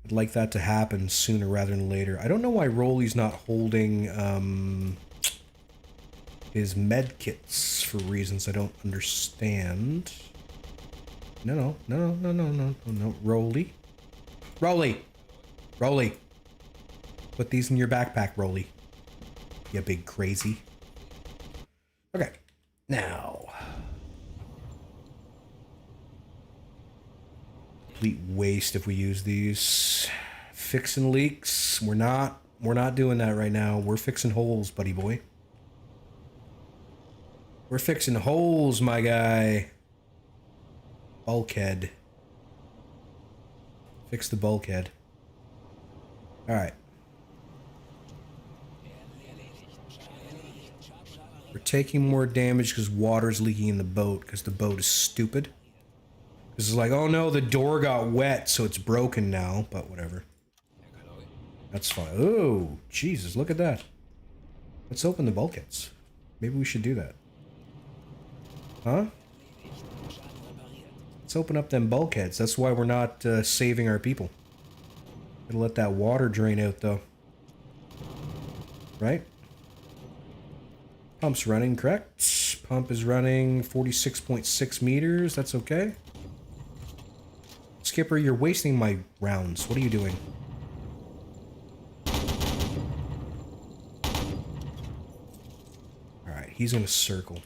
I'd like that to happen sooner rather than later. I don't know why Rolly's not holding his med kits for reasons I don't understand. No. Rolly. Rolly. Put these in your backpack, Rolly. You big crazy. Okay. Now. Complete waste if we use these. Fixing leaks. We're not doing that right now. We're fixing holes, buddy boy. We're fixing holes, my guy. Bulkhead. Fix the bulkhead. Alright. We're taking more damage because water's leaking in the boat because the boat is stupid. This is like, oh no, the door got wet, so it's broken now, but whatever. That's fine. Oh, Jesus, look at that. Let's open the bulkheads. Maybe we should do that. Huh? Let's open up them bulkheads. That's why we're not saving our people. Gotta let that water drain out, though. Right? Pump's running, correct? Pump is running 46.6 meters. That's okay. Skipper, you're wasting my rounds. What are you doing? Alright, he's gonna circle.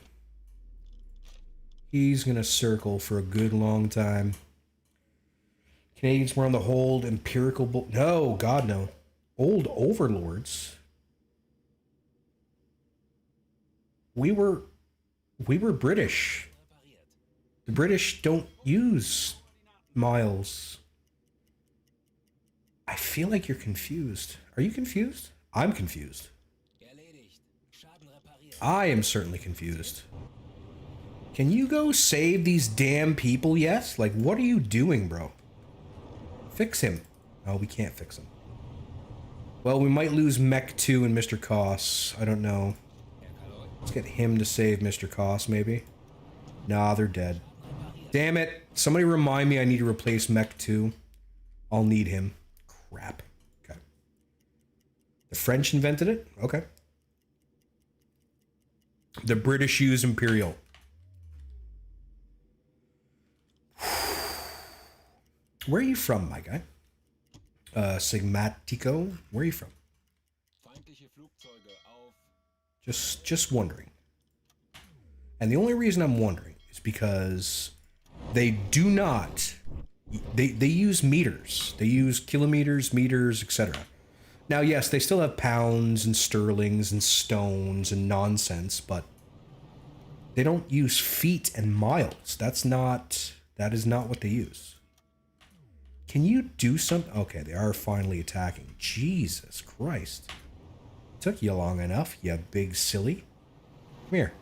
He's gonna circle for a good long time. Canadians were on the hold. Empirical no, God no. Old overlords. We were British. The British don't use miles. I feel like you're confused. Are you confused? I'm confused. I am certainly confused. Can you go save these damn people yet? Like, what are you doing, bro? Fix him. Oh, we can't fix him. Well, we might lose Mech 2 and Mr. Koss. I don't know. Let's get him to save Mr. Koss, maybe. Nah, they're dead. Damn it. Somebody remind me I need to replace Mech 2. I'll need him. Crap. Okay. The French invented it? Okay. The British use Imperial. Where are you from, my guy? Sigmatico? Where are you from? Just wondering. And the only reason I'm wondering is because they do not... They use meters. They use kilometers, meters, etc. Now, yes, they still have pounds and sterlings and stones and nonsense, but they don't use feet and miles. That is not what they use. Can you do something? Okay, they are finally attacking. Jesus Christ. Took you long enough, you big silly. Come here.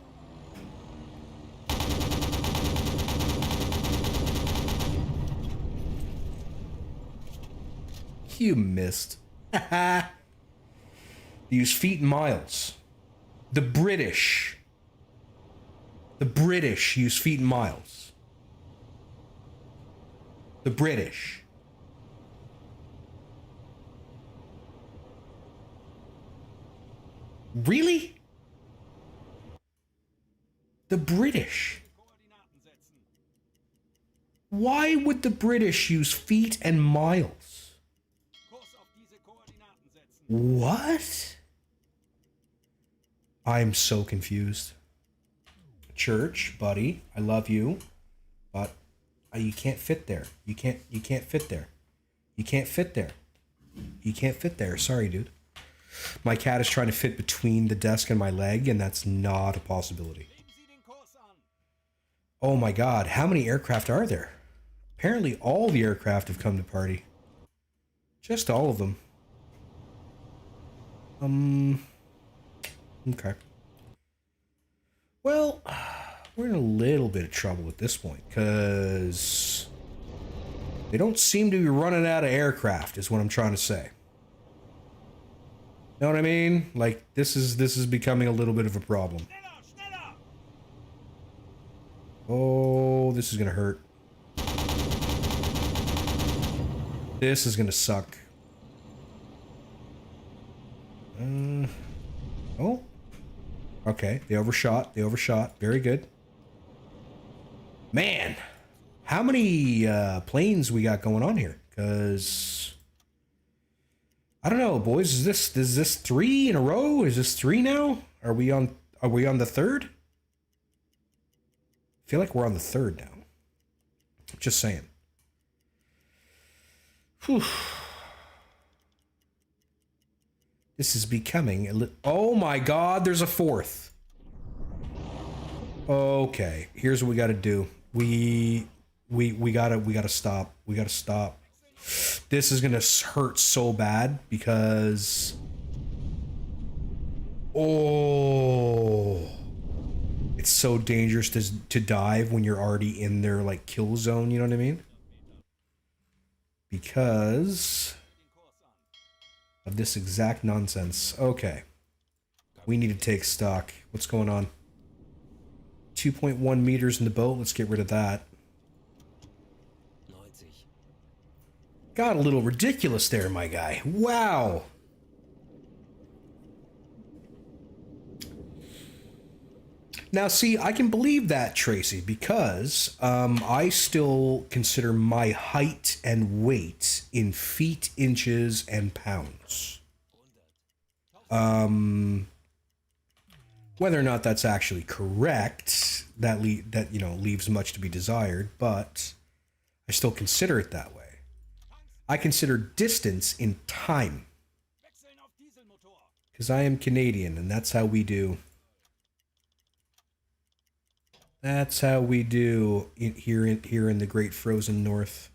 You missed. Use feet and miles. The British use feet and miles. The British. Really? The British. Why would the British use feet and miles? What? I'm so confused. Church, buddy, I love you, but you can't fit there. You can't fit there. You can't fit there. You can't fit there. Sorry, dude. My cat is trying to fit between the desk and my leg, and that's not a possibility. Oh my god, how many aircraft are there? Apparently all the aircraft have come to party. Just all of them. Okay. Well, we're in a little bit of trouble at this point, because they don't seem to be running out of aircraft, is what I'm trying to say. Know what I mean? Like, this is becoming a little bit of a problem. Oh, this is gonna hurt. This is gonna suck. Oh. Okay, they overshot. They overshot. Very good. Man, how many planes we got going on here? Because I don't know, boys. Is this 3 in a row? Is this 3 now? Are we on the third? I feel like we're on the third now. Just saying. Whew. This is becoming a little... Oh my god, there's a 4th. Okay, here's what we gotta do. We gotta stop. We gotta stop. This is gonna hurt so bad because... Oh... It's so dangerous to dive when you're already in their, like, kill zone, you know what I mean? Because of this exact nonsense. Okay. We need to take stock. What's going on? 2.1 meters in the boat. Let's get rid of that. Got a little ridiculous there, my guy. Wow. Now, see, I can believe that, Tracy, because I still consider my height and weight in feet, inches, and pounds. Whether or not that's actually correct, that leaves much to be desired, but I still consider it that way. I consider distance in time, because I am Canadian, and that's how we do. That's how we do here in the Great Frozen North.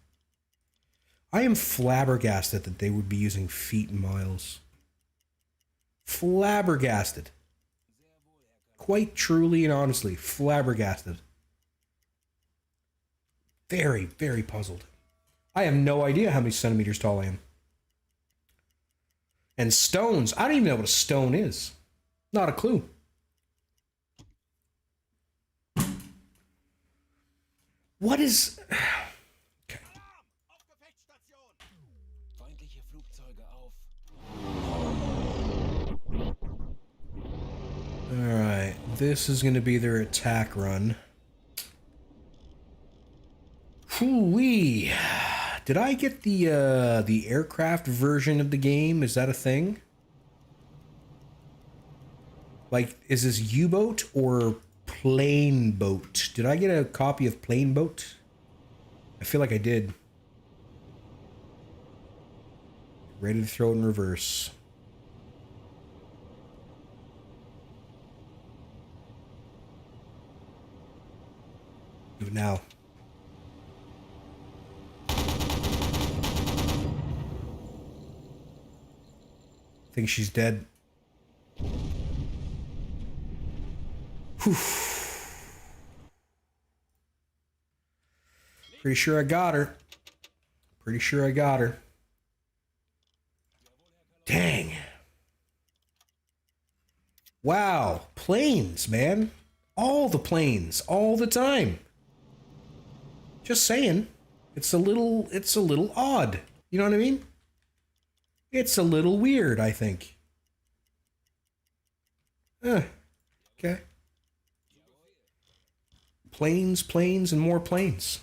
I am flabbergasted that they would be using feet and miles. Flabbergasted. Quite truly and honestly, flabbergasted. Very, very puzzled. I have no idea how many centimeters tall I am. And stones, I don't even know what a stone is. Not a clue. What is... Okay. Alright, this is going to be their attack run. Hoo-wee! Did I get the aircraft version of the game? Is that a thing? Like, is this U-boat or... Plane boat? Did I get a copy of Plane Boat? I feel like I did. Ready to throw it in reverse. Do it now. I think she's dead. Whew. Pretty sure I got her. Pretty sure I got her. Dang. Wow, planes, man. All the planes, all the time. Just saying. It's a little odd. You know what I mean? It's a little weird, I think. Okay. Planes, planes, and more planes.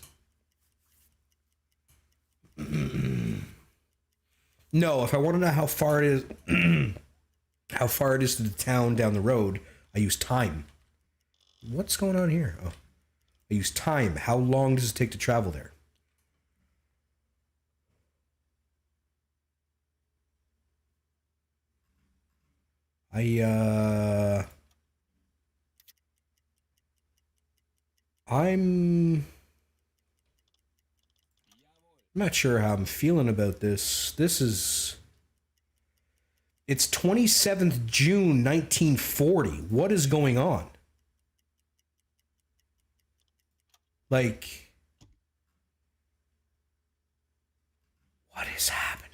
No, if I want to know how far it is, how far it is to the town down the road, I use time. What's going on here? Oh, I use time. How long does it take to travel there? I'm not sure how I'm feeling about this. It's 27th June 1940. What is going on? Like, what is happening?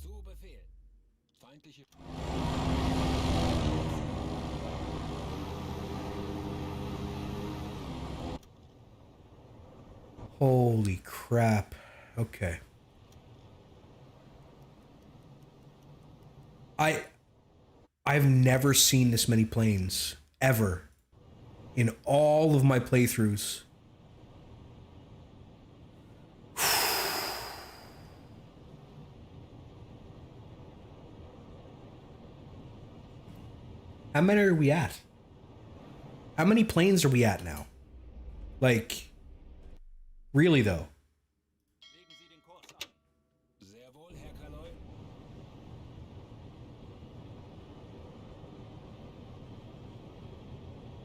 Zu Befehl. Feindliche. Holy crap. Okay. I've never seen this many planes ever in all of my playthroughs. How many are we at? How many planes are we at now? Like, really though? Legen Sie den Kurs an. Sehr wohl, Herr Kaloi.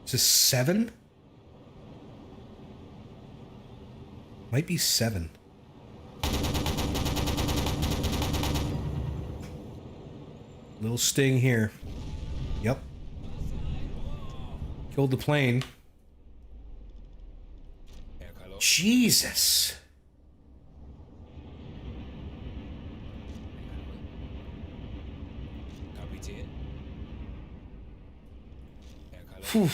Is this 7? Might be 7. Little sting here. Yep. Killed the plane. Herr Kaloi. Jesus. Kapitän. Herr Kaloi. Phew.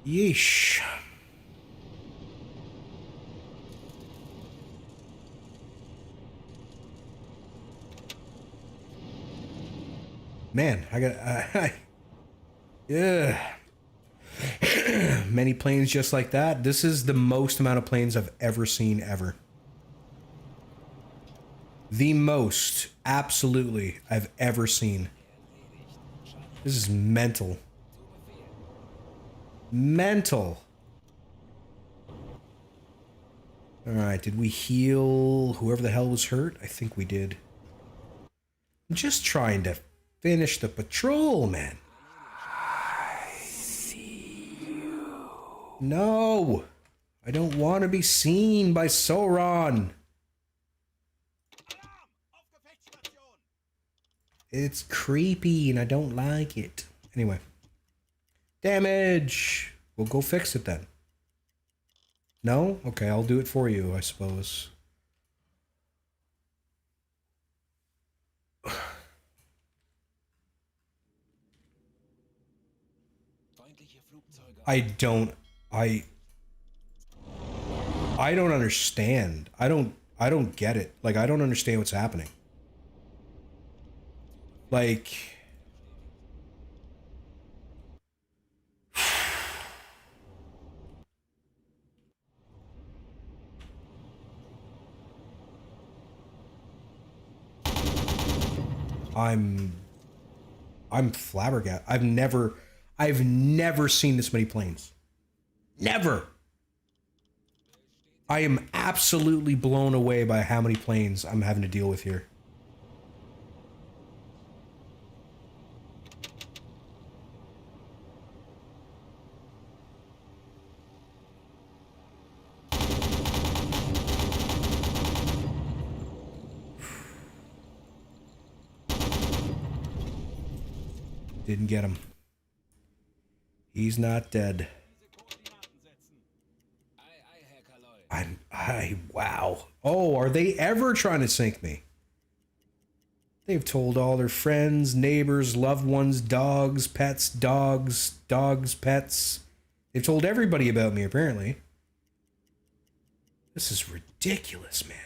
Yeesh. Man, I got yeah. Many planes just like that. This is the most amount of planes I've ever seen ever. The most, absolutely, I've ever seen. This is mental. Mental. Alright, did we heal whoever the hell was hurt? I think we did. I'm just trying to finish the patrol, man. I see you. No! I don't want to be seen by Sauron. It's creepy and I don't like it. Anyway. Damage! We'll go fix it then. No? Okay, I'll do it for you, I suppose. I don't understand. I don't get it. Like, I don't understand what's happening. Like, I'm flabbergasted. I've never seen this many planes. Never. I am absolutely blown away by how many planes I'm having to deal with here. Didn't get him. He's not dead. Aye, Herr Kaloi. Wow. Oh, are they ever trying to sink me? They've told all their friends, neighbors, loved ones, dogs, pets, pets. They've told everybody about me, apparently. This is ridiculous, man.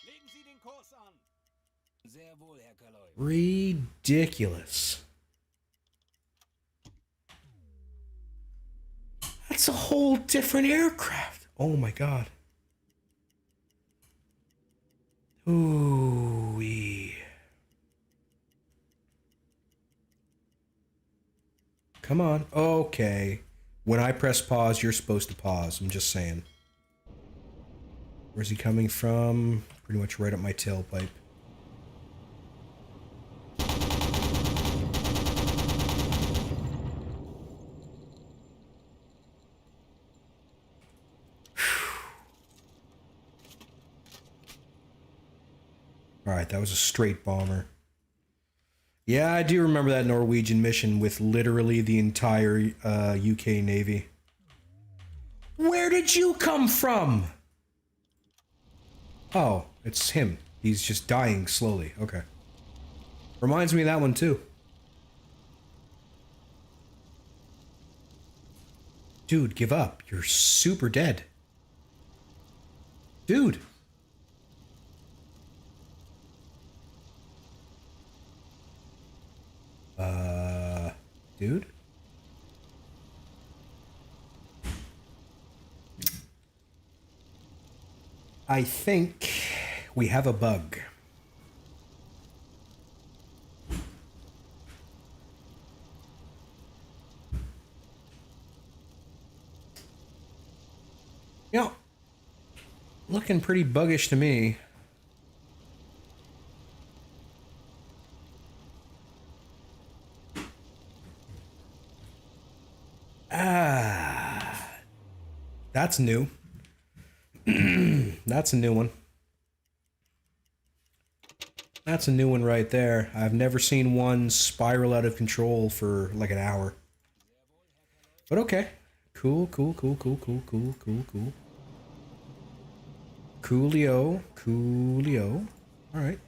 Legen Sie den Kurs an. Sehr wohl, Herr Kaloi. Ridiculous. That's a whole different aircraft. Oh my god. Ooh-wee. Come on. Okay. When I press pause, you're supposed to pause. I'm just saying. Where's he coming from? Pretty much right up my tailpipe. Alright, that was a straight bomber. Yeah, I do remember that Norwegian mission with literally the entire UK Navy. Where did you come from? Oh, it's him. He's just dying slowly. Okay. Reminds me of that one too. Dude, give up. You're super dead. Dude. Dude? I think we have a bug. You know, looking pretty buggish to me. That's new. That's a new one. That's a new one right there. I've never seen one spiral out of control for like an hour. But okay. Cool. Coolio. Alright.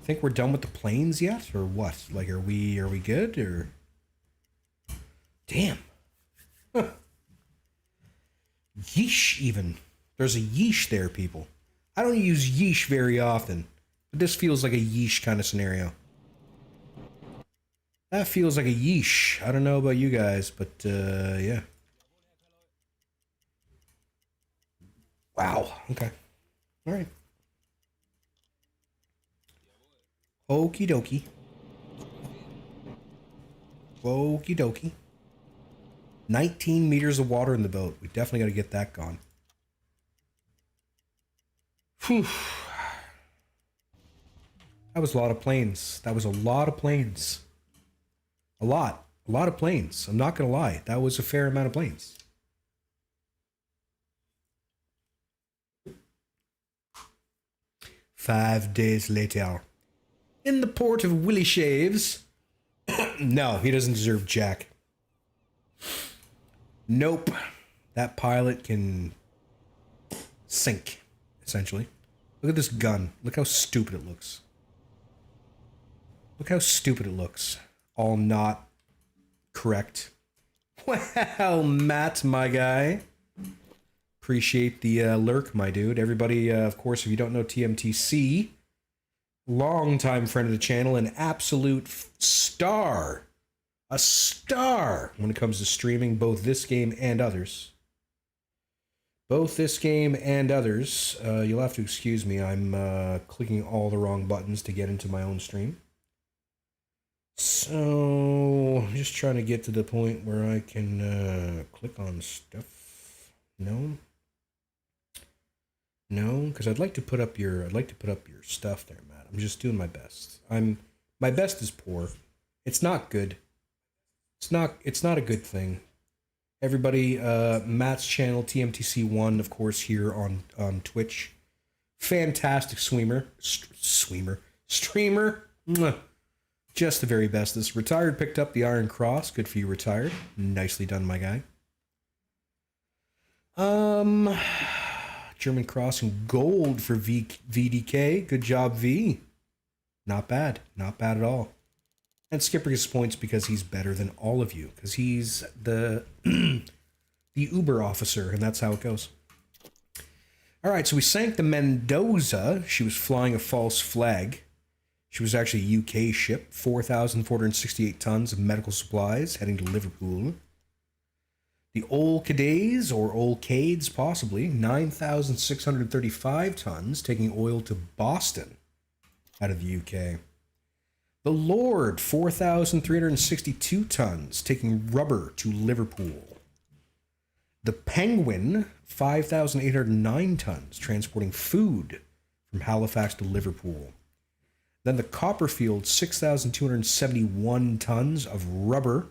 Think we're done with the planes yet, or what? Like, are we good, or? Damn. Huh. Yeesh, even. There's a yeesh there, people. I don't use yeesh very often, but this feels like a yeesh kind of scenario. That feels like a yeesh. I don't know about you guys, but yeah. Wow. Okay. All right. Okie dokie. Okie dokie. 19 meters of water in the boat. We definitely got to get that gone. Whew. That was a lot of planes. That was a lot of planes. A lot of planes. I'm not going to lie. That was a fair amount of planes. Five days later. In the port of Willie Shaves. No, he doesn't deserve jack. Nope. That pilot can sink, essentially. Look at this gun. Look how stupid it looks. Look how stupid it looks. All not correct. Well, Matt, my guy. Appreciate the lurk, my dude. Everybody, of course, if you don't know TMTC, longtime friend of the channel, an absolute star. A star when it comes to streaming both this game and others. Both this game and others. You'll have to excuse me. I'm clicking all the wrong buttons to get into my own stream. So, I'm just trying to get to the point where I can click on stuff. No. No, because I'd like to put up your stuff there, Matt. I'm just doing my best. My best is poor. It's not good. It's not a good thing. Everybody, Matt's channel, TMTC1, of course, here on Twitch. Fantastic streamer. Mwah. Just the very best. This retired picked up the Iron Cross. Good for you, retired. Nicely done, my guy. German Crossing gold for VDK. Good job, V. Not bad. Not bad at all. And Skipper gets points because he's better than all of you. Because he's the the Uber officer, and that's how it goes. All right, so we sank the Mendoza. She was flying a false flag. She was actually a UK ship. 4,468 tons of medical supplies heading to Liverpool. The Old Cades, or Old Cades possibly, 9,635 tons, taking oil to Boston out of the UK. The Lord, 4,362 tons, taking rubber to Liverpool. The Penguin, 5,809 tons, transporting food from Halifax to Liverpool. Then the Copperfield, 6,271 tons of rubber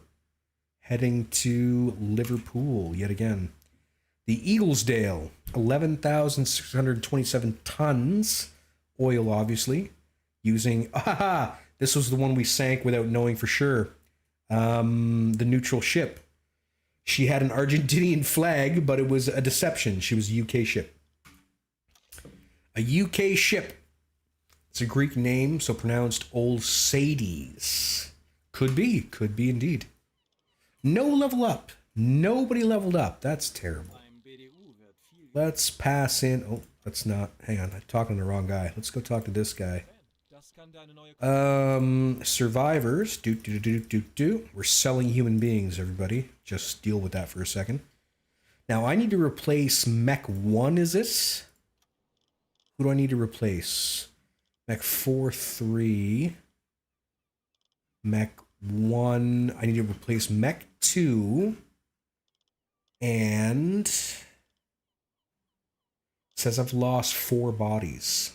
heading to Liverpool yet again. The Eaglesdale, 11,627 tons, oil obviously, using, this was the one we sank without knowing for sure, the neutral ship. She had an Argentinian flag, but it was a deception. She was a UK ship. A UK ship. It's a Greek name, so pronounced Olsades. Could be indeed. No level up. Nobody leveled up. That's terrible. Let's pass in. Oh, let's not. Hang on. I'm talking to the wrong guy. Let's go talk to this guy. Survivors. We're selling human beings, everybody. Just deal with that for a second. Now, I need to replace Mech 1, is this? Who do I need to replace? Mech 4-3. Mech 1. I need to replace Mech 2. And it says I've lost 4 bodies.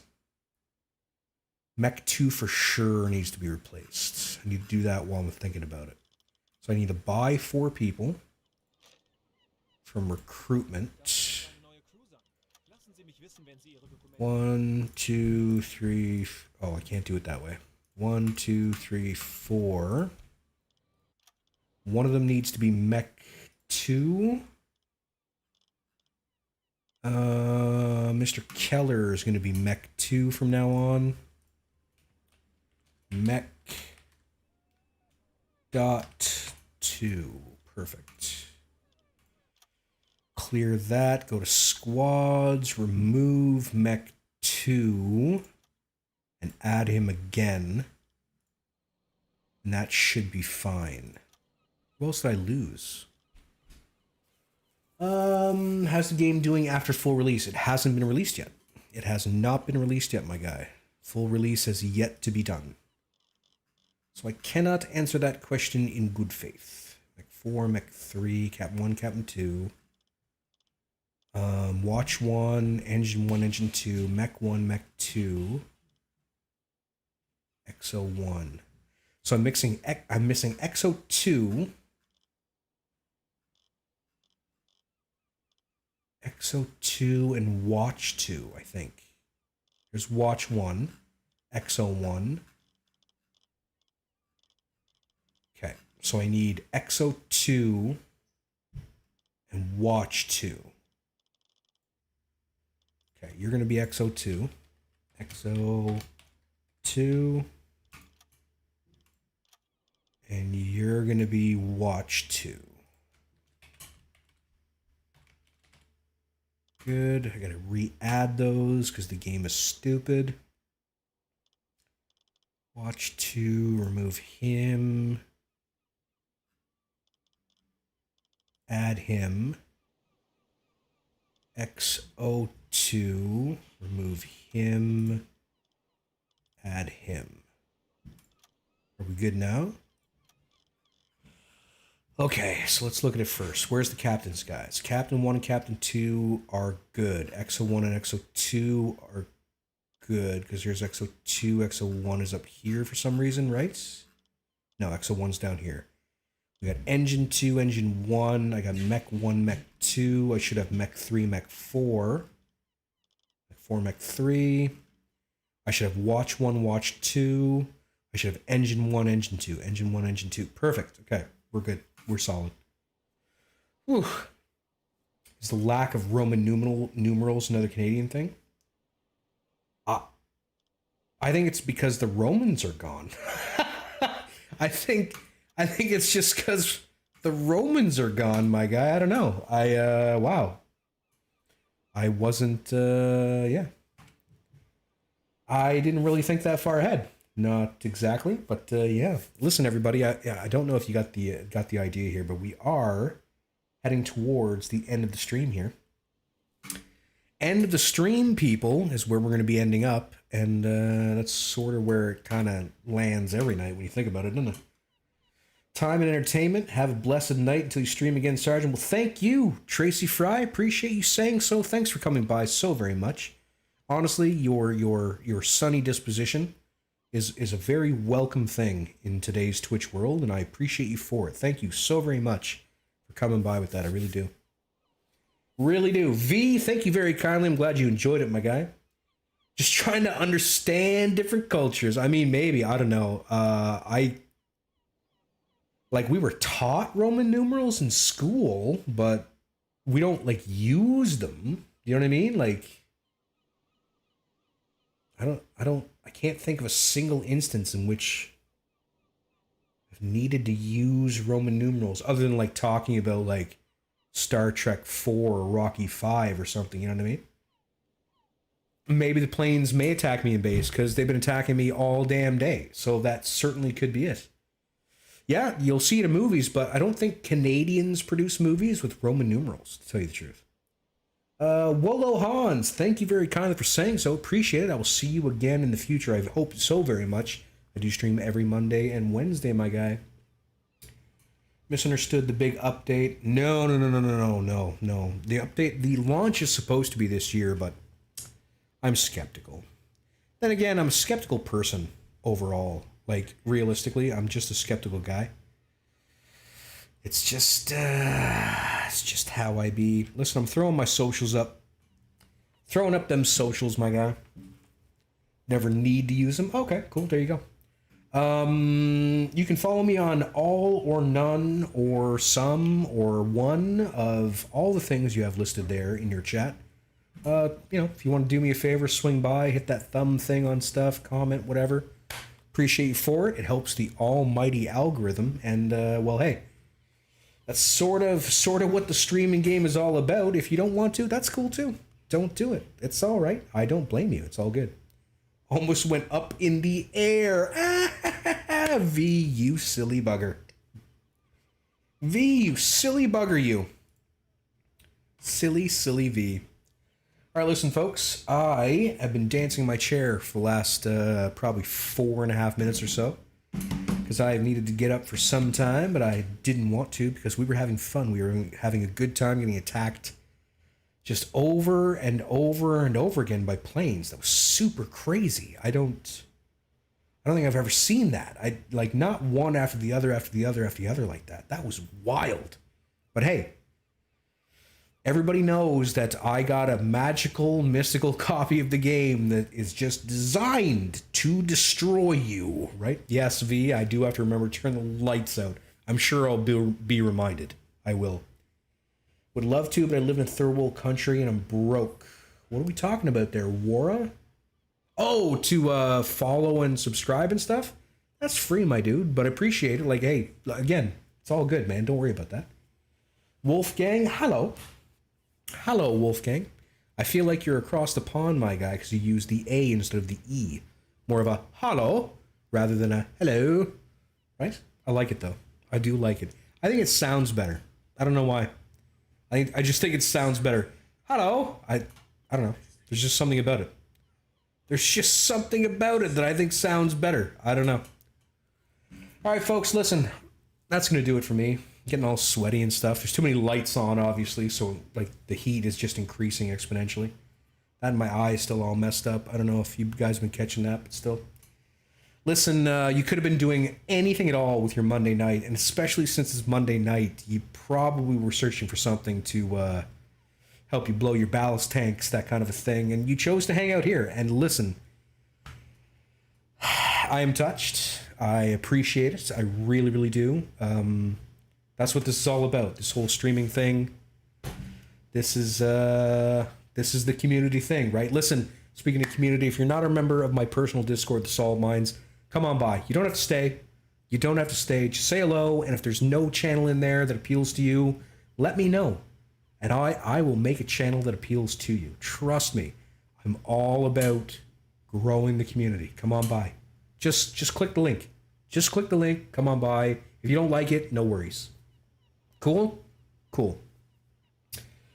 Mech 2 for sure needs to be replaced. I need to do that while I'm thinking about it. So I need to buy 4 people from recruitment. 1, 2, 3. Oh, I can't do it that way. 1, 2, 3, 4. One of them needs to be Mech 2. Mr. Keller is going to be Mech 2 from now on. Mech dot 2. Perfect. Clear that. Go to squads. Remove Mech 2. And add him again. And that should be fine. What else did I lose? How's the game doing after full release? It hasn't been released yet. It has not been released yet, my guy. Full release has yet to be done. So I cannot answer that question in good faith. Mech 4, Mech 3, Captain 1, Captain 2. Watch 1, Engine 2, Mech 1, Mech 2. Exo 1. So I'm missing Exo 2. Exo 2 and Watch 2, I think. There's Watch 1, Exo 1. Okay, so I need Exo 2 and Watch 2. Okay, you're going to be Exo 2. Exo 2. And you're going to be Watch 2. Good. I gotta re-add those because the game is stupid. Watch 2, remove him. Add him. XO2, remove him. Add him. Are we good now? Okay, so let's look at it first. Where's the captains, guys? Captain 1 and Captain 2 are good. Exo 1 and Exo 2 are good, because here's Exo 2. Exo 1 is up here for some reason, right? No, Exo 1's down here. We got Engine 2, Engine 1. I got Mech 1, Mech 2. I should have Mech 3, Mech 4. Mech Form 3. I should have Watch 1, Watch 2. I should have Engine 1, Engine 2. Engine 1, Engine 2. Perfect. Okay, we're good. We're solid. Whew. Is the lack of Roman numerals another Canadian thing? I think it's because the Romans are gone. I think it's just because the Romans are gone, my guy. I don't know. Wow. I wasn't, yeah. I didn't really think that far ahead. Not exactly, but yeah. Listen, everybody, I don't know if you got the idea here, but we are heading towards the end of the stream here. End of the stream, people, is where we're going to be ending up, and that's sort of where it kind of lands every night when you think about it, doesn't it? Time and entertainment. Have a blessed night until you stream again, Sergeant. Well, thank you, Tracy Fry. Appreciate you saying so. Thanks for coming by so very much. Honestly, your sunny disposition is a very welcome thing in today's Twitch world, and I appreciate you for it. Thank you so very much for coming by with that. I really do. Really do. V, thank you very kindly. I'm glad you enjoyed it, my guy. Just trying to understand different cultures. I mean, maybe. I don't know. We were taught Roman numerals in school, but we don't, use them. You know what I mean? I can't think of a single instance in which I've needed to use Roman numerals other than, talking about, Star Trek 4 or Rocky 5 or something, you know what I mean? Maybe the planes may attack me in base because they've been attacking me all damn day. So that certainly could be it. Yeah, you'll see it in movies, but I don't think Canadians produce movies with Roman numerals, to tell you the truth. Wolo Hans, thank you very kindly for saying so. Appreciate it. I will see you again in the future. I hope so very much. I do stream every Monday and Wednesday, my guy. Misunderstood the big update. No. The update, the launch is supposed to be this year, but I'm skeptical. Then again, I'm a skeptical person overall. Realistically, I'm just a skeptical guy. It's just how I be. Listen, I'm throwing my socials up. Throwing up them socials, my guy. Never need to use them. Okay, cool. There you go. You can follow me on all or none or some or one of all the things you have listed there in your chat. If you want to do me a favor, swing by, hit that thumb thing on stuff, comment, whatever. Appreciate you for it. It helps the almighty algorithm. And, well, hey, that's sort of what the streaming game is all about. If you don't want to, that's cool too. Don't do it. It's all right. I don't blame you. It's all good. Almost went up in the air. V, you silly bugger. V, you silly bugger, you. Silly V. All right, listen, folks. I have been dancing in my chair for the last probably 4.5 minutes or so because I needed to get up for some time, but I didn't want to because we were having fun. We were having a good time getting attacked just over and over and over again by planes. That was super crazy. I don't think I've ever seen that. Not one after the other like that. That was wild. But hey, everybody knows that I got a magical, mystical copy of the game that is just designed to destroy you, right? Yes, V, I do have to remember to turn the lights out. I'm sure I'll be reminded. I will. Would love to, but I live in a third world country and I'm broke. What are we talking about there, Wara? Oh, to follow and subscribe and stuff? That's free, my dude, but I appreciate it. Hey, again, it's all good, man. Don't worry about that. Wolfgang, hello. Hello, Wolfgang. I feel like you're across the pond, my guy, because you use the A instead of the E. More of a hello rather than a hello. Right? I like it, though. I do like it. I think it sounds better. I don't know why. I just think it sounds better. Hello. I don't know. There's just something about it. There's just something about it that I think sounds better. I don't know. All right, folks, listen. That's going to do it for me. Getting all sweaty and stuff. There's too many lights on, obviously, so the heat is just increasing exponentially. That and my eye is still all messed up. I don't know if you guys have been catching that, but still. Listen, you could have been doing anything at all with your Monday night, and especially since it's Monday night, you probably were searching for something to help you blow your ballast tanks, that kind of a thing. And you chose to hang out here and listen. I am touched. I appreciate it. I really, really do. That's what this is all about. This whole streaming thing. This is the community thing, right? Listen, speaking of community, if you're not a member of my personal Discord, the Solid Minds, come on by. You don't have to stay. You don't have to stay. Just say hello, and if there's no channel in there that appeals to you, let me know. And I will make a channel that appeals to you. Trust me. I'm all about growing the community. Come on by. Just click the link. Just click the link. Come on by. If you don't like it, no worries. Cool? Cool.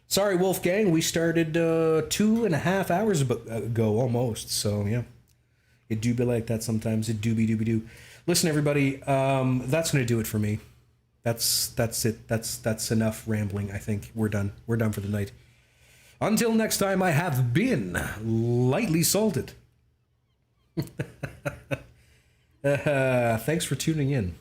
Sorry, Wolfgang. We started 2.5 hours ago almost. So, yeah. It do be like that sometimes. It do. Listen, everybody. That's going to do it for me. That's it. That's enough rambling, I think. We're done. We're done for the night. Until next time, I have been lightly salted. Thanks for tuning in.